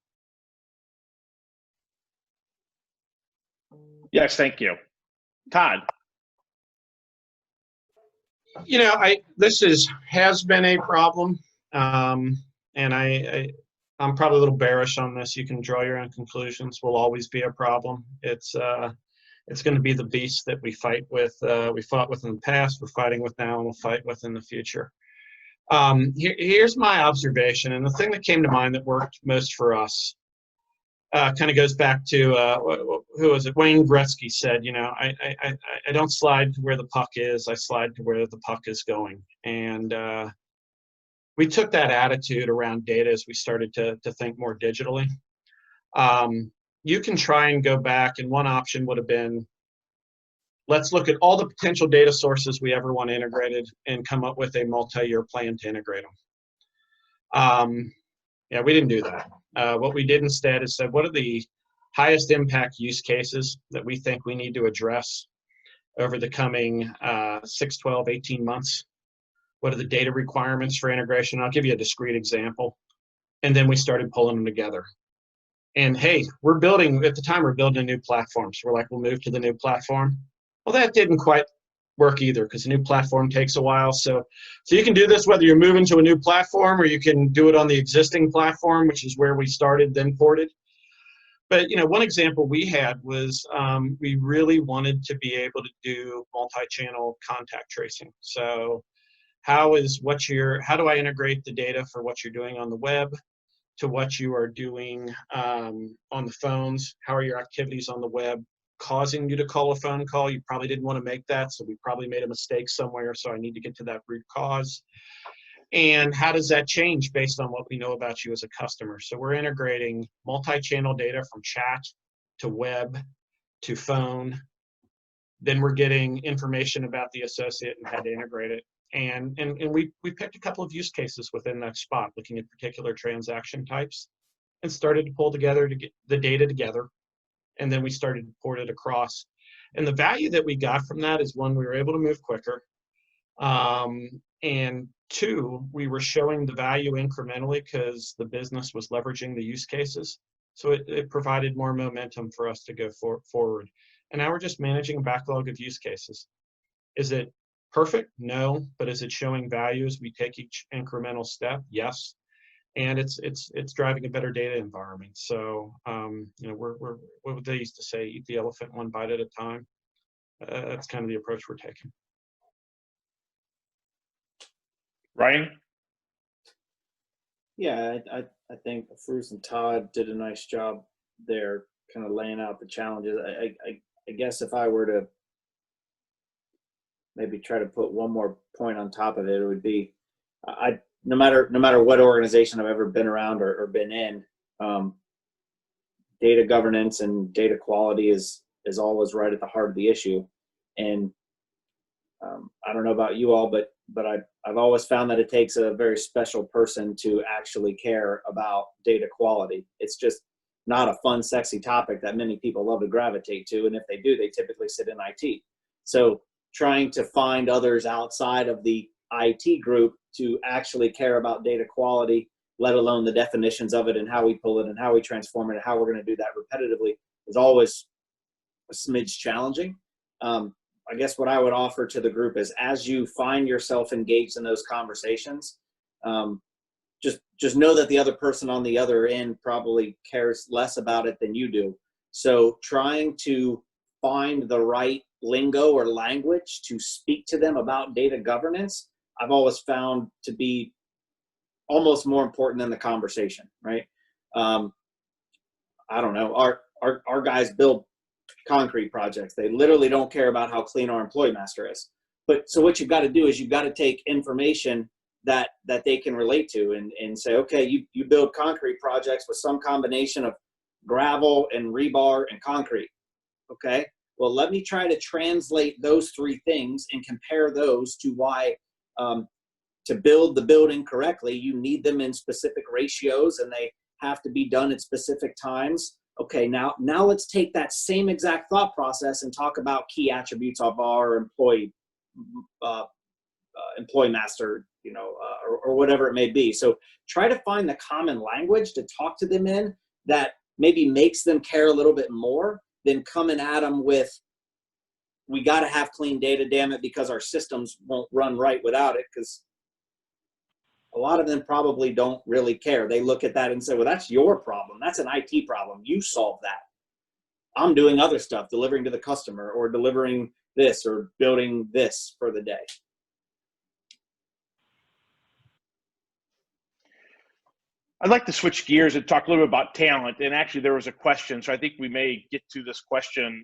Yes, thank you. Todd. You know, this has been a problem, and I'm probably a little bearish on this. You can draw your own conclusions. Will always be a problem. It's going to be the beast that we fight with. We fought with in the past. We're fighting with now, and we'll fight with in the future. Here's my observation, and the thing that came to mind that worked most for us kind of goes back to who was it? Wayne Gretzky said, you know, I don't slide to where the puck is. I slide to where the puck is going. And we took that attitude around data as we started to think more digitally. You can try and go back, and one option would have been, let's look at all the potential data sources we ever want integrated and come up with a multi-year plan to integrate them. Yeah, we didn't do that. What we did instead is said, what are the highest impact use cases that we think we need to address over the coming 6, 12, 18 months? What are the data requirements for integration? I'll give you a discrete example. And then we started pulling them together. And hey, at the time we're building a new platform. So we're like, we'll move to the new platform. Well, that didn't quite work either, because a new platform takes a while. So you can do this whether you're moving to a new platform, or you can do it on the existing platform, which is where we started, then ported. But you know, one example we had was we really wanted to be able to do multi-channel contact tracing. So how do I integrate the data for what you're doing on the web to what you are doing on the phones? How are your activities on the web causing you to call a phone call? You probably didn't want to make that, so we probably made a mistake somewhere, so I need to get to that root cause. And how does that change based on what we know about you as a customer? So we're integrating multi-channel data from chat to web to phone. Then we're getting information about the associate and how to integrate it. And we picked a couple of use cases within that spot, looking at particular transaction types, and started to pull together to get the data together. And then we started to port it across. And the value that we got from that is, one, we were able to move quicker. And two, we were showing the value incrementally because the business was leveraging the use cases. So it provided more momentum for us to go forward. And now we're just managing a backlog of use cases. Is it perfect? No. But is it showing value as we take each incremental step? Yes. And it's driving a better data environment. So you know, we're what they used to say, eat the elephant one bite at a time. That's kind of the approach we're taking. Ryan? Yeah, I think Afrooz and Todd did a nice job there, kind of laying out the challenges. I guess if I were to maybe try to put one more point on top of it, it would be, no matter what organization I've ever been around or been in, data governance and data quality is always right at the heart of the issue. And I don't know about you all, but I've always found that it takes a very special person to actually care about data quality. It's just not a fun, sexy topic that many people love to gravitate to. And if they do, they typically sit in IT. So trying to find others outside of the IT group to actually care about data quality, let alone the definitions of it and how we pull it and how we transform it and how we're going to do that repetitively, is always a smidge challenging. I guess what I would offer to the group is, as you find yourself engaged in those conversations, just know that the other person on the other end probably cares less about it than you do. So trying to find the right lingo or language to speak to them about data governance, I've always found to be almost more important than the conversation, right? I don't know, our guys build concrete projects. They literally don't care about how clean our employee master is. But so what you've got to do is you've got to take information that they can relate to and say, okay, you build concrete projects with some combination of gravel and rebar and concrete. Okay, Well, let me try to translate those three things and compare those to why to build the building correctly, you need them in specific ratios and they have to be done at specific times. Okay, now let's take that same exact thought process and talk about key attributes of our employee master, or whatever it may be. So try to find the common language to talk to them in that maybe makes them care a little bit more than coming at them with, we got to have clean data, damn it, because our systems won't run right without it. Because a lot of them probably don't really care. They look at that and say, well, that's your problem. That's an IT problem. You solve that. I'm doing other stuff, delivering to the customer or delivering this or building this for the day. I'd like to switch gears and talk a little bit about talent. And actually, there was a question, so I think we may get to this question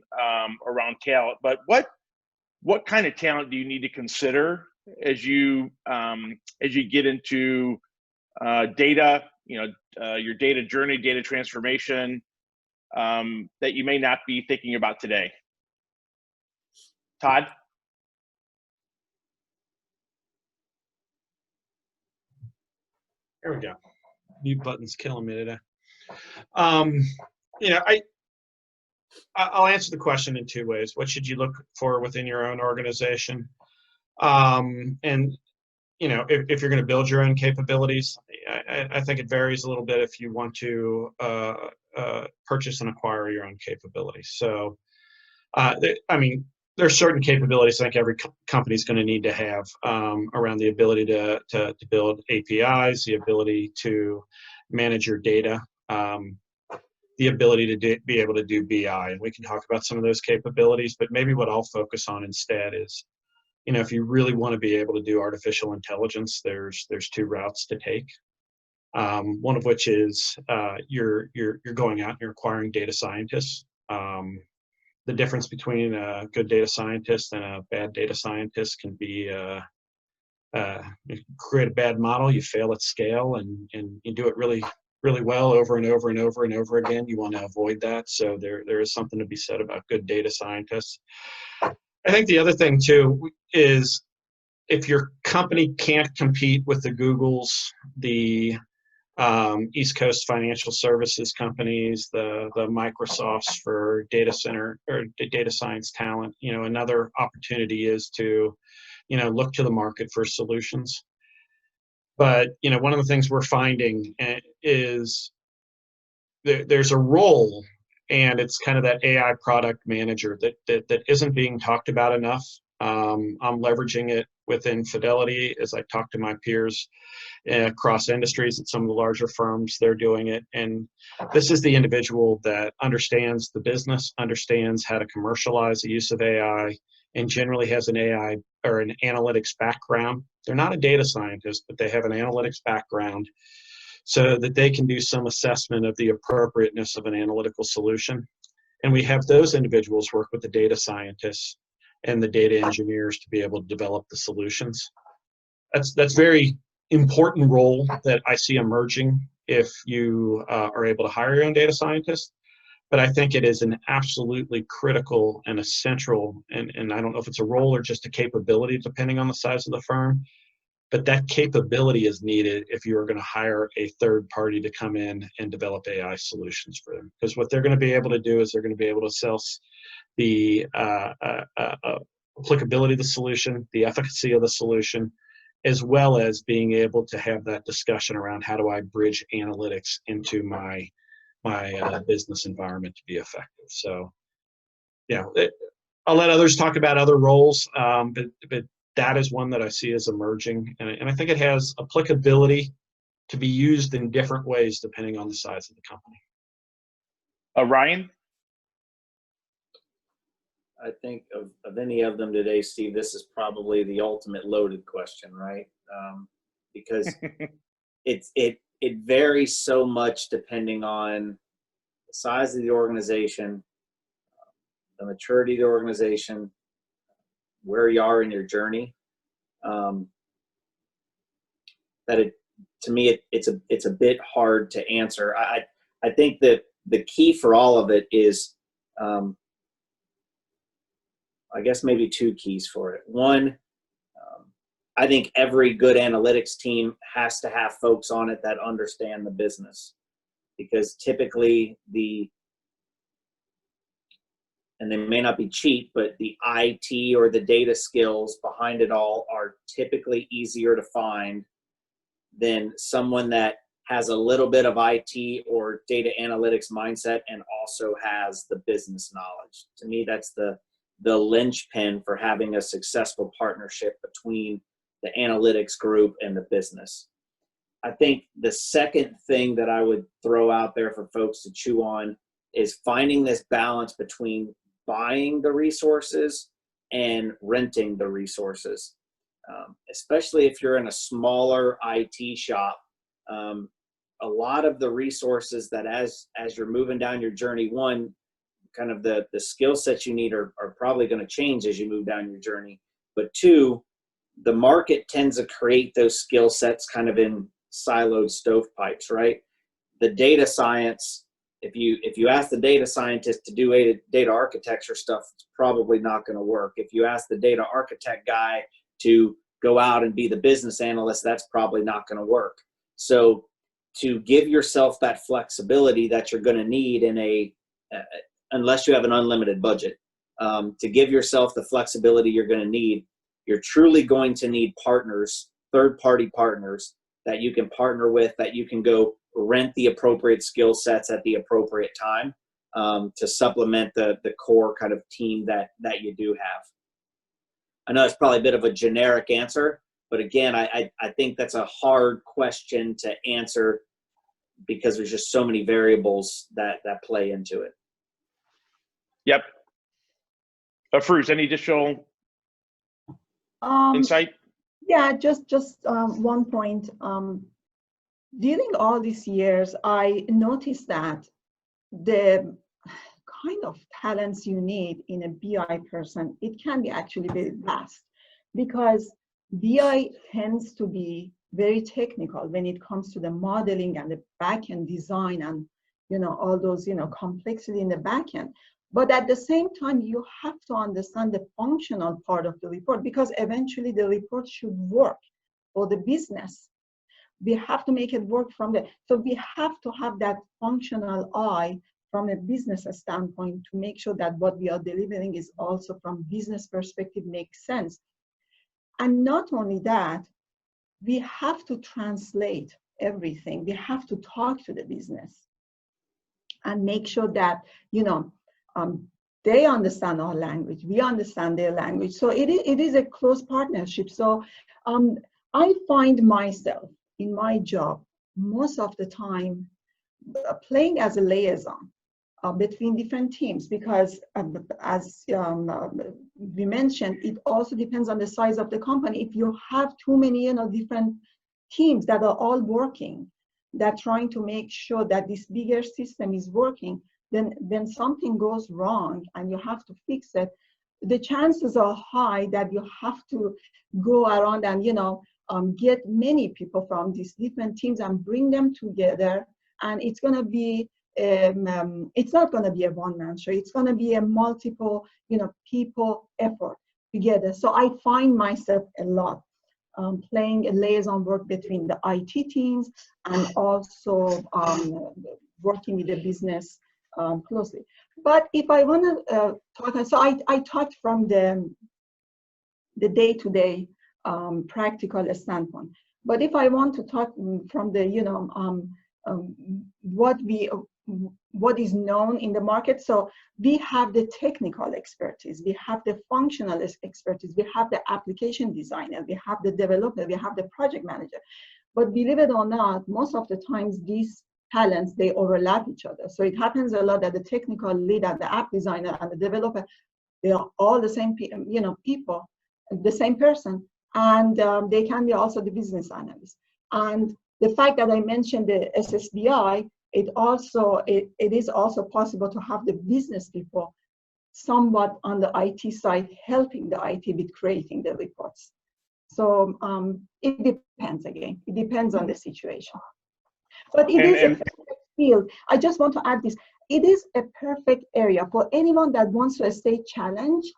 around talent. But what kind of talent do you need to consider as you get into data? Your data journey, data transformation that you may not be thinking about today. Todd. There we go. Mute button's killing me today. I'll answer the question in two ways. What should you look for within your own organization? And if you're going to build your own capabilities, I think it varies a little bit if you want to purchase and acquire your own capabilities. So, there's certain capabilities I think every company is going to need to have around the ability to build APIs, the ability to manage your data, the ability to be able to do BI. And we can talk about some of those capabilities, but maybe what I'll focus on instead is, if you really want to be able to do artificial intelligence, there's two routes to take. One of which is you're going out and you're acquiring data scientists. The difference between a good data scientist and a bad data scientist can be you create a bad model, you fail at scale, and you do it really, really well over and over and over and over again. You want to avoid that. So there is something to be said about good data scientists. I think the other thing too is if your company can't compete with the Googles, the East Coast financial services companies, the Microsofts for data center or data science talent, another opportunity is to, look to the market for solutions. But, one of the things we're finding is there's a role, and it's kind of that AI product manager that isn't being talked about enough. I'm leveraging it within Fidelity as I talk to my peers across industries at some of the larger firms. They're doing it, and this is the individual that understands the business, understands how to commercialize the use of AI, and generally has an AI or an analytics background. They're not a data scientist, but they have an analytics background so that they can do some assessment of the appropriateness of an analytical solution. And we have those individuals work with the data scientists and the data engineers to be able to develop the solutions. That's very important role that I see emerging if you are able to hire your own data scientist. But I think it is an absolutely critical and essential, and I don't know if it's a role or just a capability depending on the size of the firm, but that capability is needed if you are going to hire a third party to come in and develop AI solutions for them. Because what they're going to be able to do is they're going to be able to assess the applicability of the solution, the efficacy of the solution, as well as being able to have that discussion around how do I bridge analytics into my business environment to be effective. So, I'll let others talk about other roles, but that is one that I see as emerging, and I think it has applicability to be used in different ways depending on the size of the company. Ryan? I think of any of them today, Steve, this is probably the ultimate loaded question, right? Because it varies so much depending on the size of the organization, the maturity of the organization, where you are in your journey. To me, it's a bit hard to answer. I think that the key for all of it is I guess maybe two keys for it. One, I think every good analytics team has to have folks on it that understand the business, because typically and they may not be cheap, but the IT or the data skills behind it all are typically easier to find than someone that has a little bit of IT or data analytics mindset and also has the business knowledge. To me, that's the linchpin for having a successful partnership between the analytics group and the business. I think the second thing that I would throw out there for folks to chew on is finding this balance between buying the resources and renting the resources. Especially if you're in a smaller IT shop, a lot of the resources that as you're moving down your journey, one, kind of the skill sets you need are probably going to change as you move down your journey. But two, the market tends to create those skill sets kind of in siloed stovepipes, right? The data science, if you ask the data scientist to do data architecture stuff, it's probably not going to work. If you ask the data architect guy to go out and be the business analyst, that's probably not going to work. So to give yourself that flexibility that you're going to need in unless you have an unlimited budget, to give yourself the flexibility you're going to need, you're truly going to need partners, third-party partners that you can partner with, that you can go rent the appropriate skill sets at the appropriate time to supplement the core kind of team that you do have. I know it's probably a bit of a generic answer, but again, I think that's a hard question to answer because there's just so many variables that play into it. Yep. Afrooz, any additional insight? Yeah, just 1 point. During all these years, I noticed that the kind of talents you need in a BI person, it can be actually very vast, because BI tends to be very technical when it comes to the modeling and the backend design and all those complexity in the backend. But at the same time, you have to understand the functional part of the report, because eventually the report should work for the business. We have to make it work from there. So we have to have that functional eye from a business standpoint to make sure that what we are delivering is also from business perspective makes sense. And not only that, we have to translate everything. We have to talk to the business and make sure that, they understand our language, we understand their language. So it is a close partnership. So I find myself in my job most of the time playing as a liaison between different teams, because as we mentioned, it also depends on the size of the company. If you have too many different teams that are all working, that trying to make sure that this bigger system is working, then something goes wrong and you have to fix it. The chances are high that you have to go around and get many people from these different teams and bring them together, and it's going to be it's not going to be a one-man show. It's going to be a multiple people effort together. So I find myself a lot playing a liaison work between the IT teams and also working with the business closely. But if I want to talk, so I talked from the day-to-day practical standpoint. But if I want to talk from the what is known in the market, so we have the technical expertise, we have the functional expertise, we have the application designer, we have the developer, we have the project manager. But believe it or not, most of the times these talents, they overlap each other. So it happens a lot that the technical lead and the app designer and the developer, they are all the same people, the same person, and they can be also the business analyst. And the fact that I mentioned the SSBI, it is also possible to have the business people somewhat on the IT side helping the IT with creating the reports. So it depends again. It depends on the situation. But it is a perfect field. I just want to add this. It is a perfect area for anyone that wants to stay challenged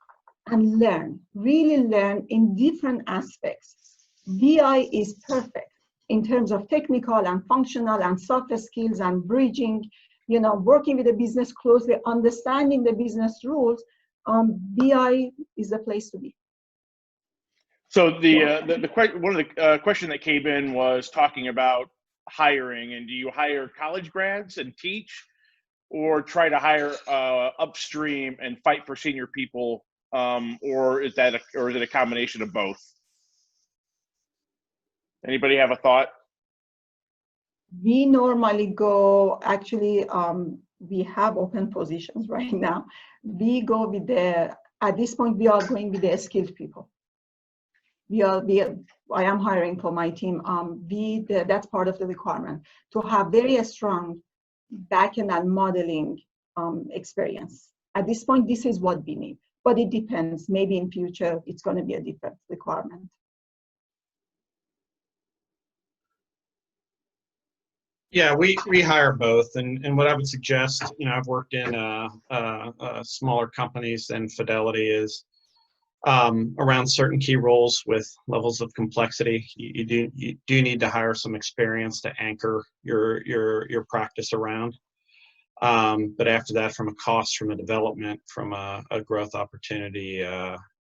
and learn, really learn in different aspects. BI is perfect in terms of technical and functional and soft skills and bridging, working with the business closely, understanding the business rules. BI is the place to be. So one of the question that came in was talking about hiring, and do you hire college grads and teach, or try to hire upstream and fight for senior people, or is it a combination of both? Anybody have a thought? We normally go, actually, we have open positions right now. We go with at this point, we are going with the skilled people. I am hiring for my team. That's part of the requirement, to have very strong backend and modeling experience. At this point, this is what we need, but it depends. Maybe in future, it's going to be a different requirement. Yeah, we hire both, and what I would suggest, I've worked in smaller companies than Fidelity, is around certain key roles with levels of complexity. You do need to hire some experience to anchor your practice around. But after that, from a cost, from a development, from a growth opportunity,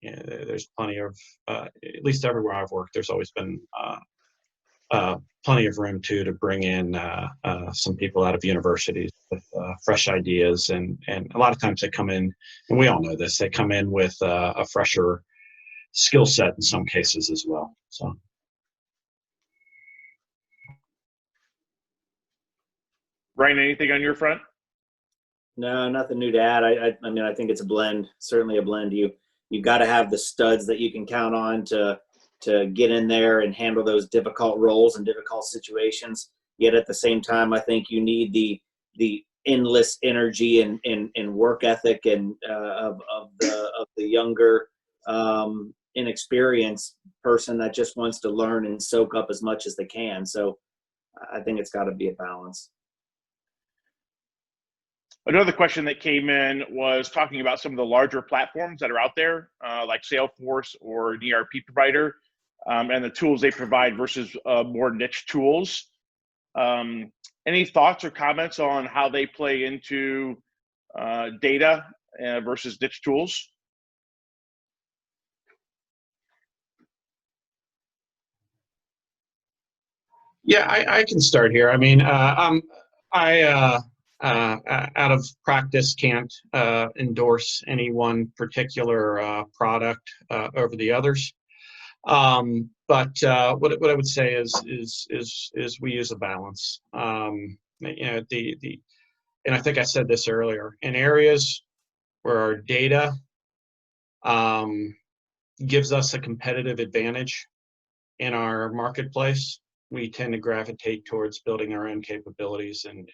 there's plenty of, at least everywhere I've worked, there's always been plenty of room to bring in some people out of universities with fresh ideas, and a lot of times they come in, and we all know this, they come in with a fresher skill set in some cases as well. So. Ryan, anything on your front? No, nothing new to add. I mean, I think it's a blend, certainly a blend. You've got to have the studs that you can count on to get in there and handle those difficult roles and difficult situations. Yet at the same time, I think you need the endless energy and work ethic and of the younger, inexperienced person that just wants to learn and soak up as much as they can. So I think it's got to be a balance. Another question that came in was talking about some of the larger platforms that are out there, like Salesforce or an ERP provider, and the tools they provide versus more niche tools. Any thoughts or comments on how they play into data versus niche tools? Yeah, I can start here. I mean, out of practice can't endorse any one particular product over the others. But what I would say is we use a balance. And I think I said this earlier, in areas where our data gives us a competitive advantage in our marketplace, we tend to gravitate towards building our own capabilities, and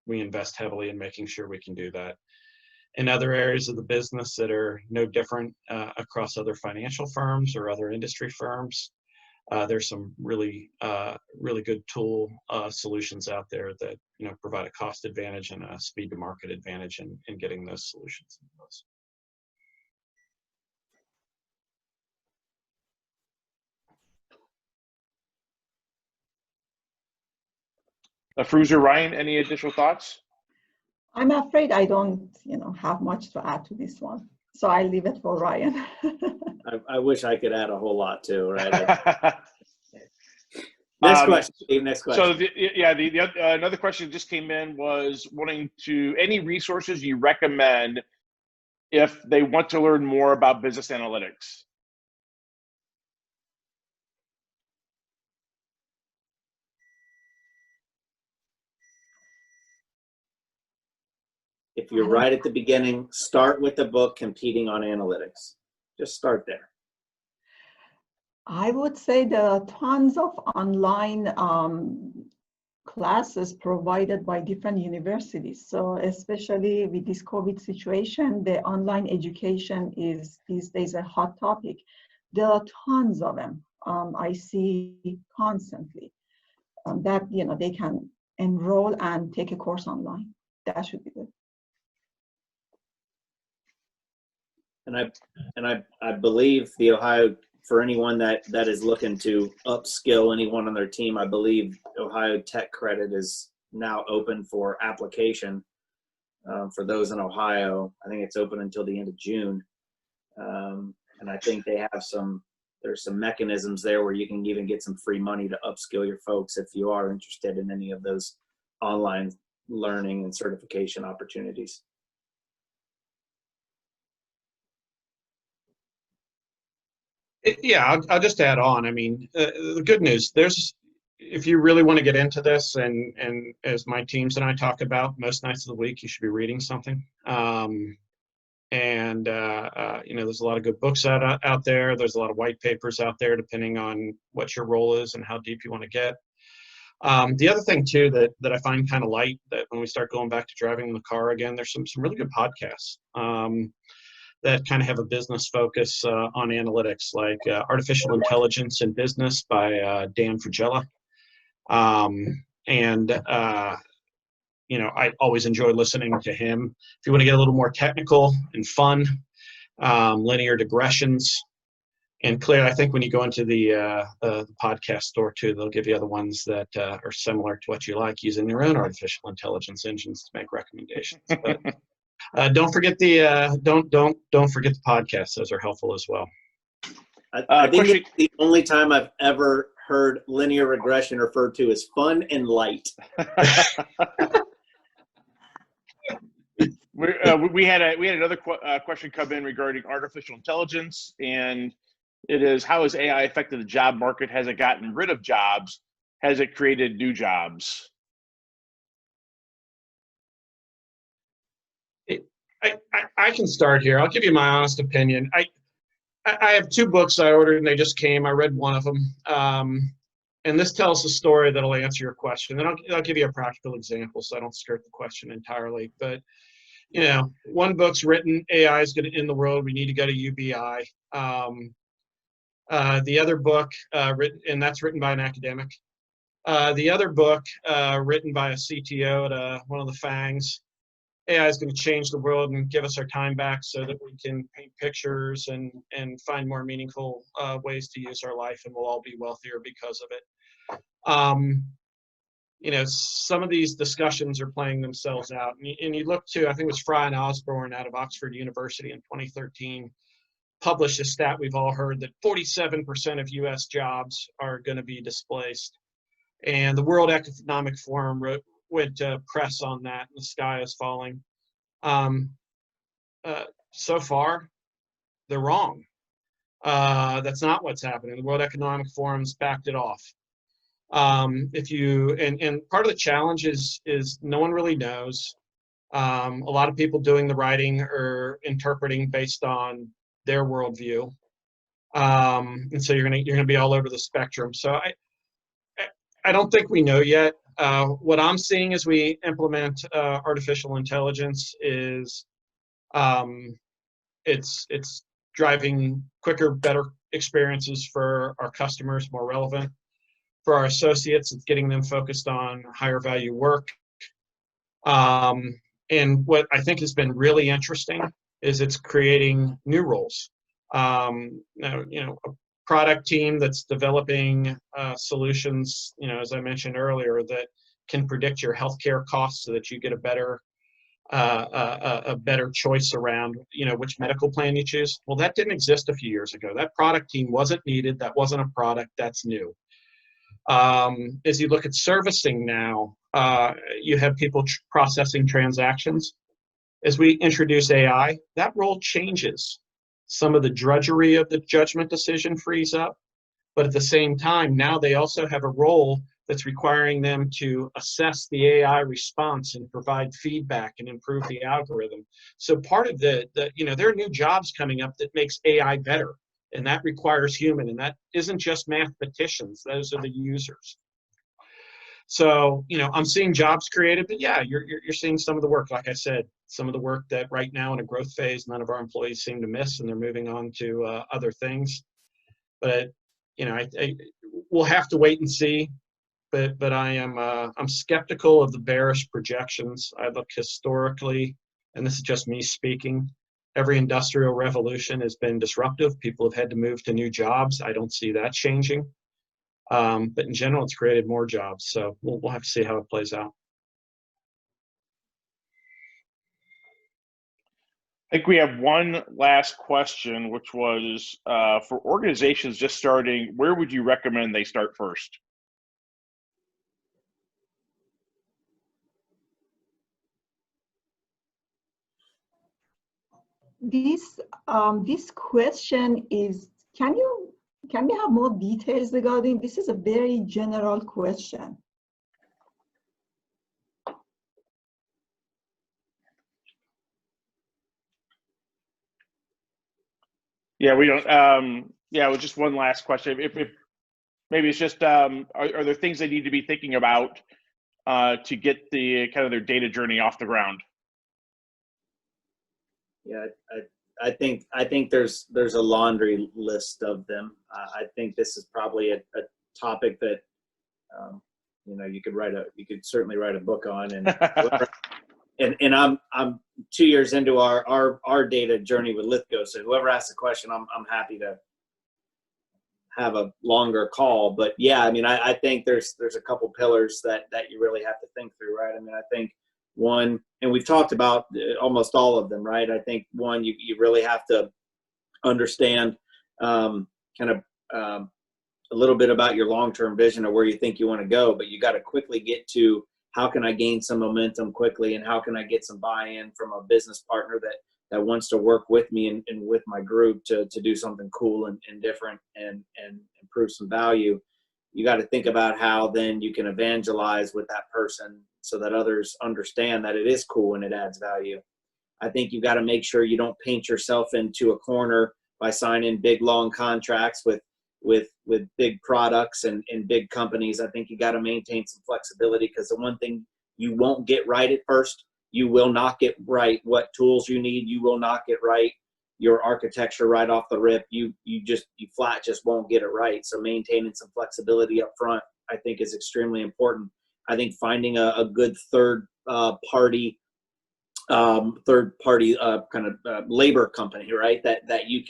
we invest heavily in making sure we can do that. In other areas of the business that are no different across other financial firms or other industry firms, there's some really good tool solutions out there that provide a cost advantage and a speed to market advantage in getting those solutions in place. Afrooz or Ryan, any additional thoughts? I'm afraid I don't, have much to add to this one. So I leave it for Ryan. I wish I could add a whole lot too, right? Next question, Steve, next question. So another question that just came in was wanting any resources you recommend if they want to learn more about business analytics. If you're right at the beginning, start with the book Competing on Analytics. Just start there. I would say there are tons of online classes provided by different universities. So especially with this COVID situation, the online education is these days a hot topic. There are tons of them. I see constantly that they can enroll and take a course online. That should be good. I believe the Ohio, for anyone that is looking to upskill anyone on their team, I believe Ohio Tech Credit is now open for application for those in Ohio. I think it's open until the end of June, and I think they have there's some mechanisms there where you can even get some free money to upskill your folks if you are interested in any of those online learning and certification opportunities. Yeah, I'll just add on. I mean, the good news, if you really want to get into this, and as my teams and I talk about, most nights of the week, you should be reading something. There's a lot of good books out there. There's a lot of white papers out there, depending on what your role is and how deep you want to get. The other thing too that I find kind of light, that when we start going back to driving in the car again, there's some really good podcasts that kind of have a business focus on analytics, like Artificial Intelligence in Business by Dan Fragella. I always enjoy listening to him. If you want to get a little more technical and fun, linear digressions. And Claire, I think when you go into the podcast store too, they'll give you other ones that are similar to what you like, using their own artificial intelligence engines to make recommendations. But don't forget the podcasts; those are helpful as well. I think it's the only time I've ever heard linear regression referred to as fun and light. We had another question come in regarding artificial intelligence, and it is, how has AI affected the job market? Has it gotten rid of jobs? Has it created new jobs? I can start here. I'll give you my honest opinion. I have 2 books I ordered and they just came. I read one of them. And this tells a story that'll answer your question. And I'll give you a practical example so I don't skirt the question entirely. But, one book's written, AI is going to end the world. We need to go to UBI. The other book, and that's written by an academic. The other book, written by a CTO at one of the FANGs, AI is going to change the world and give us our time back so that we can paint pictures and find more meaningful ways to use our life, and we'll all be wealthier because of it. Some of these discussions are playing themselves out. And you look to, I think it was Fry and Osborne out of Oxford University in 2013, published a stat we've all heard that 47% of US jobs are going to be displaced. And the World Economic Forum went to press on that, and the sky is falling. So far, they're wrong. That's not what's happening. The World Economic Forum's backed it off. And part of the challenge is no one really knows. A lot of people doing the writing are interpreting based on their worldview, and so you're gonna be all over the spectrum. So I don't think we know yet. What I'm seeing as we implement artificial intelligence is it's driving quicker, better experiences for our customers, more relevant. For our associates, it's getting them focused on higher value work. And what I think has been really interesting is it's creating new roles. A product team that's developing solutions, as I mentioned earlier, that can predict your healthcare costs so that you get a better choice around, which medical plan you choose. Well, that didn't exist a few years ago. That product team wasn't needed. That wasn't a product. That's new. As you look at servicing now, you have people processing transactions. As we introduce AI, that role changes. Some of the drudgery of the judgment decision frees up, but at the same time, now they also have a role that's requiring them to assess the AI response and provide feedback and improve the algorithm. So part of there are new jobs coming up that makes AI better, and that requires human, and that isn't just mathematicians, those are the users. So, I'm seeing jobs created, but yeah, you're seeing some of the work, like I said, some of the work that right now in a growth phase, none of our employees seem to miss, and they're moving on to other things. But, we'll have to wait and see. But I'm skeptical of the bearish projections. I look historically, and this is just me speaking, Every industrial revolution has been disruptive. People have had to move to new jobs. I don't see that changing. But in general, it's created more jobs. So we'll have to see how it plays out. I think we have one last question, which was for organizations just starting, where would you recommend they start first? This question is, can we have more details regarding this? Is a very general question. Yeah, we don't. Yeah, it was just one last question. If maybe it's just, are there things they need to be thinking about to get the kind of their data journey off the ground? Yeah, I think there's a laundry list of them. I think this is probably a topic that you could certainly write a book on, and I'm 2 years into our data journey with Lithgow. So whoever asks the question, I'm happy to have a longer call. But yeah, I mean, I think there's a couple pillars that you really have to think through, right? I mean, I think one, and we've talked about almost all of them, right? I think one, you really have to understand a little bit about your long-term vision of where you think you want to go, but you got to quickly get to how can I gain some momentum quickly, and how can I get some buy-in from a business partner that wants to work with me and with my group to do something cool and different and improve some value. You got to think about how then you can evangelize with that person so that others understand that it is cool and it adds value. I think you've got to make sure you don't paint yourself into a corner by signing big, long contracts with big products and big companies. I think you got to maintain some flexibility, because the one thing you won't get right at first, you will not get right what tools you need. You will not get right your architecture right off the rip. You flat just won't get it right. So maintaining some flexibility up front, I think, is extremely important. I think finding a good third party labor company, right? That you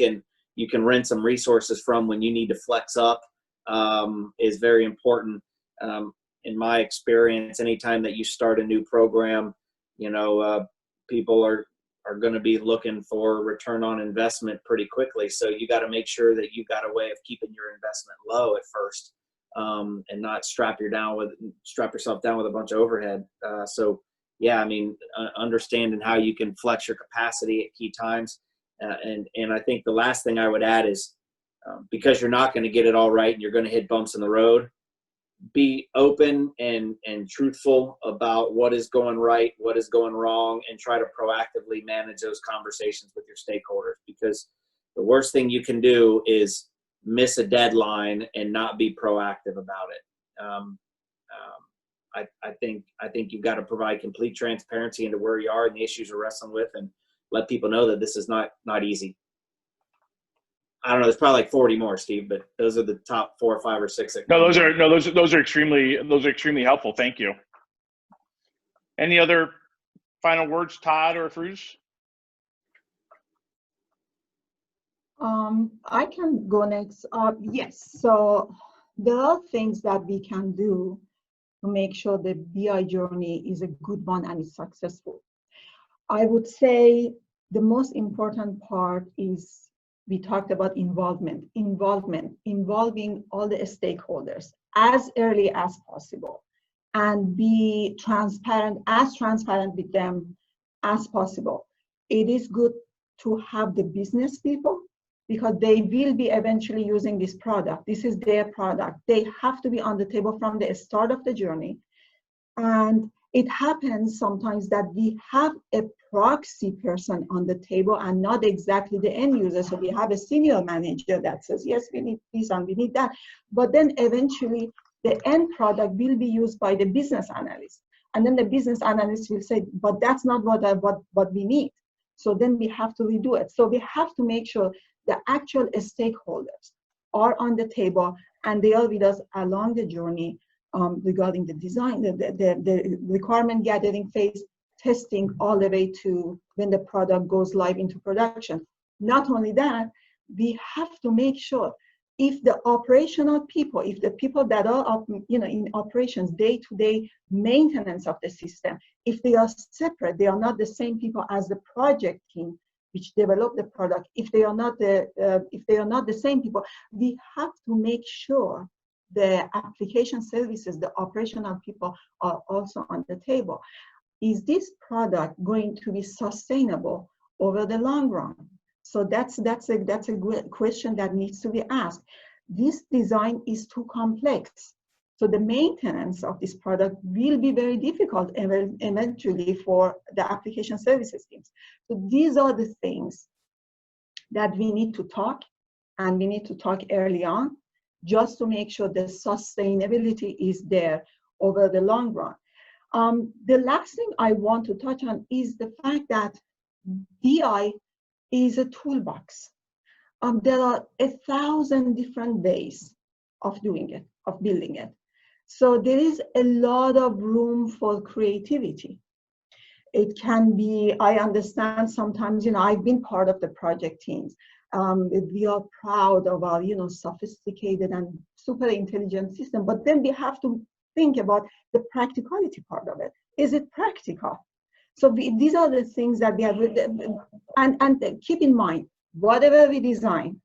can rent some resources from when you need to flex up is very important. In my experience, anytime that you start a new program, people are going to be looking for return on investment pretty quickly. So you got to make sure that you've got a way of keeping your investment low at first, and not strap yourself down with a bunch of overhead. So yeah, I mean, understanding how you can flex your capacity at key times. And I think the last thing I would add is, because you're not going to get it all right and you're going to hit bumps in the road, be open and truthful about what is going right, what is going wrong, and try to proactively manage those conversations with your stakeholders. Because the worst thing you can do is miss a deadline and not be proactive about it. I think you've got to provide complete transparency into where you are and the issues you're wrestling with, and let people know that this is not easy. I don't know. There's probably like 40 more, Steve, but those are the top 4 or 5 or 6. Those are extremely helpful. Thank you. Any other final words, Todd or Afrooz? I can go next. Yes. So there are things that we can do to make sure the BI journey is a good one and is successful. I would say the most important part is, we talked about involving all the stakeholders as early as possible, and be transparent with them as possible. It is good to have the business people, because they will be eventually using this product. This is their product. They have to be on the table from the start of the journey. And it happens sometimes that we have a proxy person on the table and not exactly the end user. So we have a senior manager that says, yes, we need this and we need that. But then eventually the end product will be used by the business analyst. And then the business analyst will say, but that's not what we need. So then we have to redo it. So we have to make sure the actual stakeholders are on the table and they are with us along the journey, regarding the design, the requirement gathering phase, testing all the way to when the product goes live into production. Not only that, we have to make sure if the operational people, if the people that are in operations, day-to-day maintenance of the system, if they are separate, they are not the same people as the project team which develop the product. If they are not the same people, we have to make sure the application services, the operational people are also on the table. Is this product going to be sustainable over the long run? So that's a good question that needs to be asked. This design is too complex. So the maintenance of this product will be very difficult eventually for the application services teams. So these are the things that we need to talk, and we need to talk early on, just to make sure the sustainability is there over the long run. The last thing I want to touch on is the fact that BI is a toolbox. There are 1,000 different ways of doing it, of building it. So there is a lot of room for creativity. It can be, I understand sometimes, I've been part of the project teams. We are proud of our, sophisticated and super intelligent system, but then we have to think about the practicality part of it. Is it practical? So these are the things that we have, and keep in mind, whatever we design,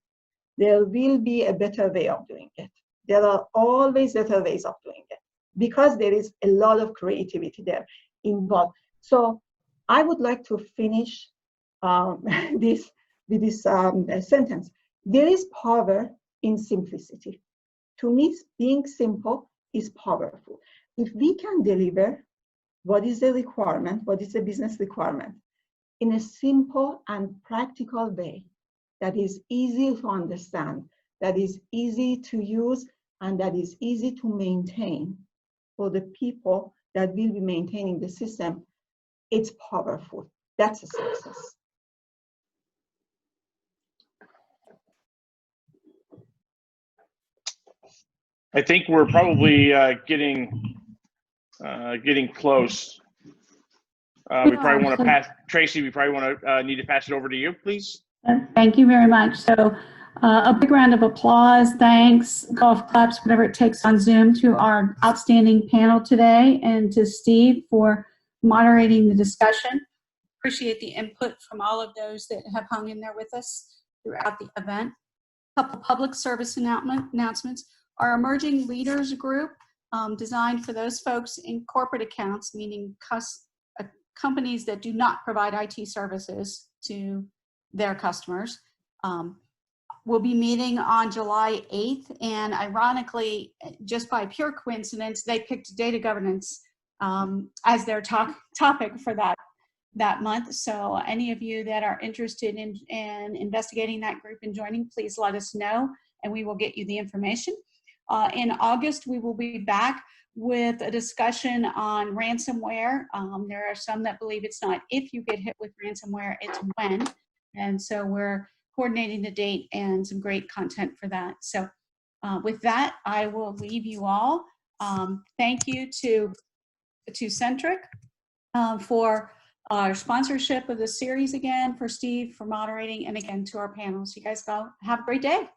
there will be a better way of doing it. There are always better ways of doing it because there is a lot of creativity there involved. So I would like to finish this with this sentence. There is power in simplicity. To me, being simple is powerful. If we can deliver what is the requirement, what is the business requirement, in a simple and practical way that is easy to understand, that is easy to use, and that is easy to maintain for the people that will be maintaining the system, it's powerful. That's a success. I think we're probably getting close. We probably want to pass, Tracy, we probably want to need to pass it over to you, please. Thank you very much. So a big round of applause, thanks, golf claps, whatever it takes on Zoom, to our outstanding panel today, and to Steve for moderating the discussion. Appreciate the input from all of those that have hung in there with us throughout the event. A couple public service announcements. Our Emerging Leaders Group, designed for those folks in corporate accounts, meaning companies that do not provide IT services to their customers, will be meeting on July 8th. And ironically, just by pure coincidence, they picked data governance as their topic for that month. So any of you that are interested in investigating that group and joining, please let us know, and we will get you the information. In August, we will be back with a discussion on ransomware. There are some that believe it's not if you get hit with ransomware, it's when. And so we're coordinating the date and some great content for that. So with that, I will leave you all. Thank you to Centric for our sponsorship of the series again, for Steve for moderating, and again to our panel. So you guys go have a great day.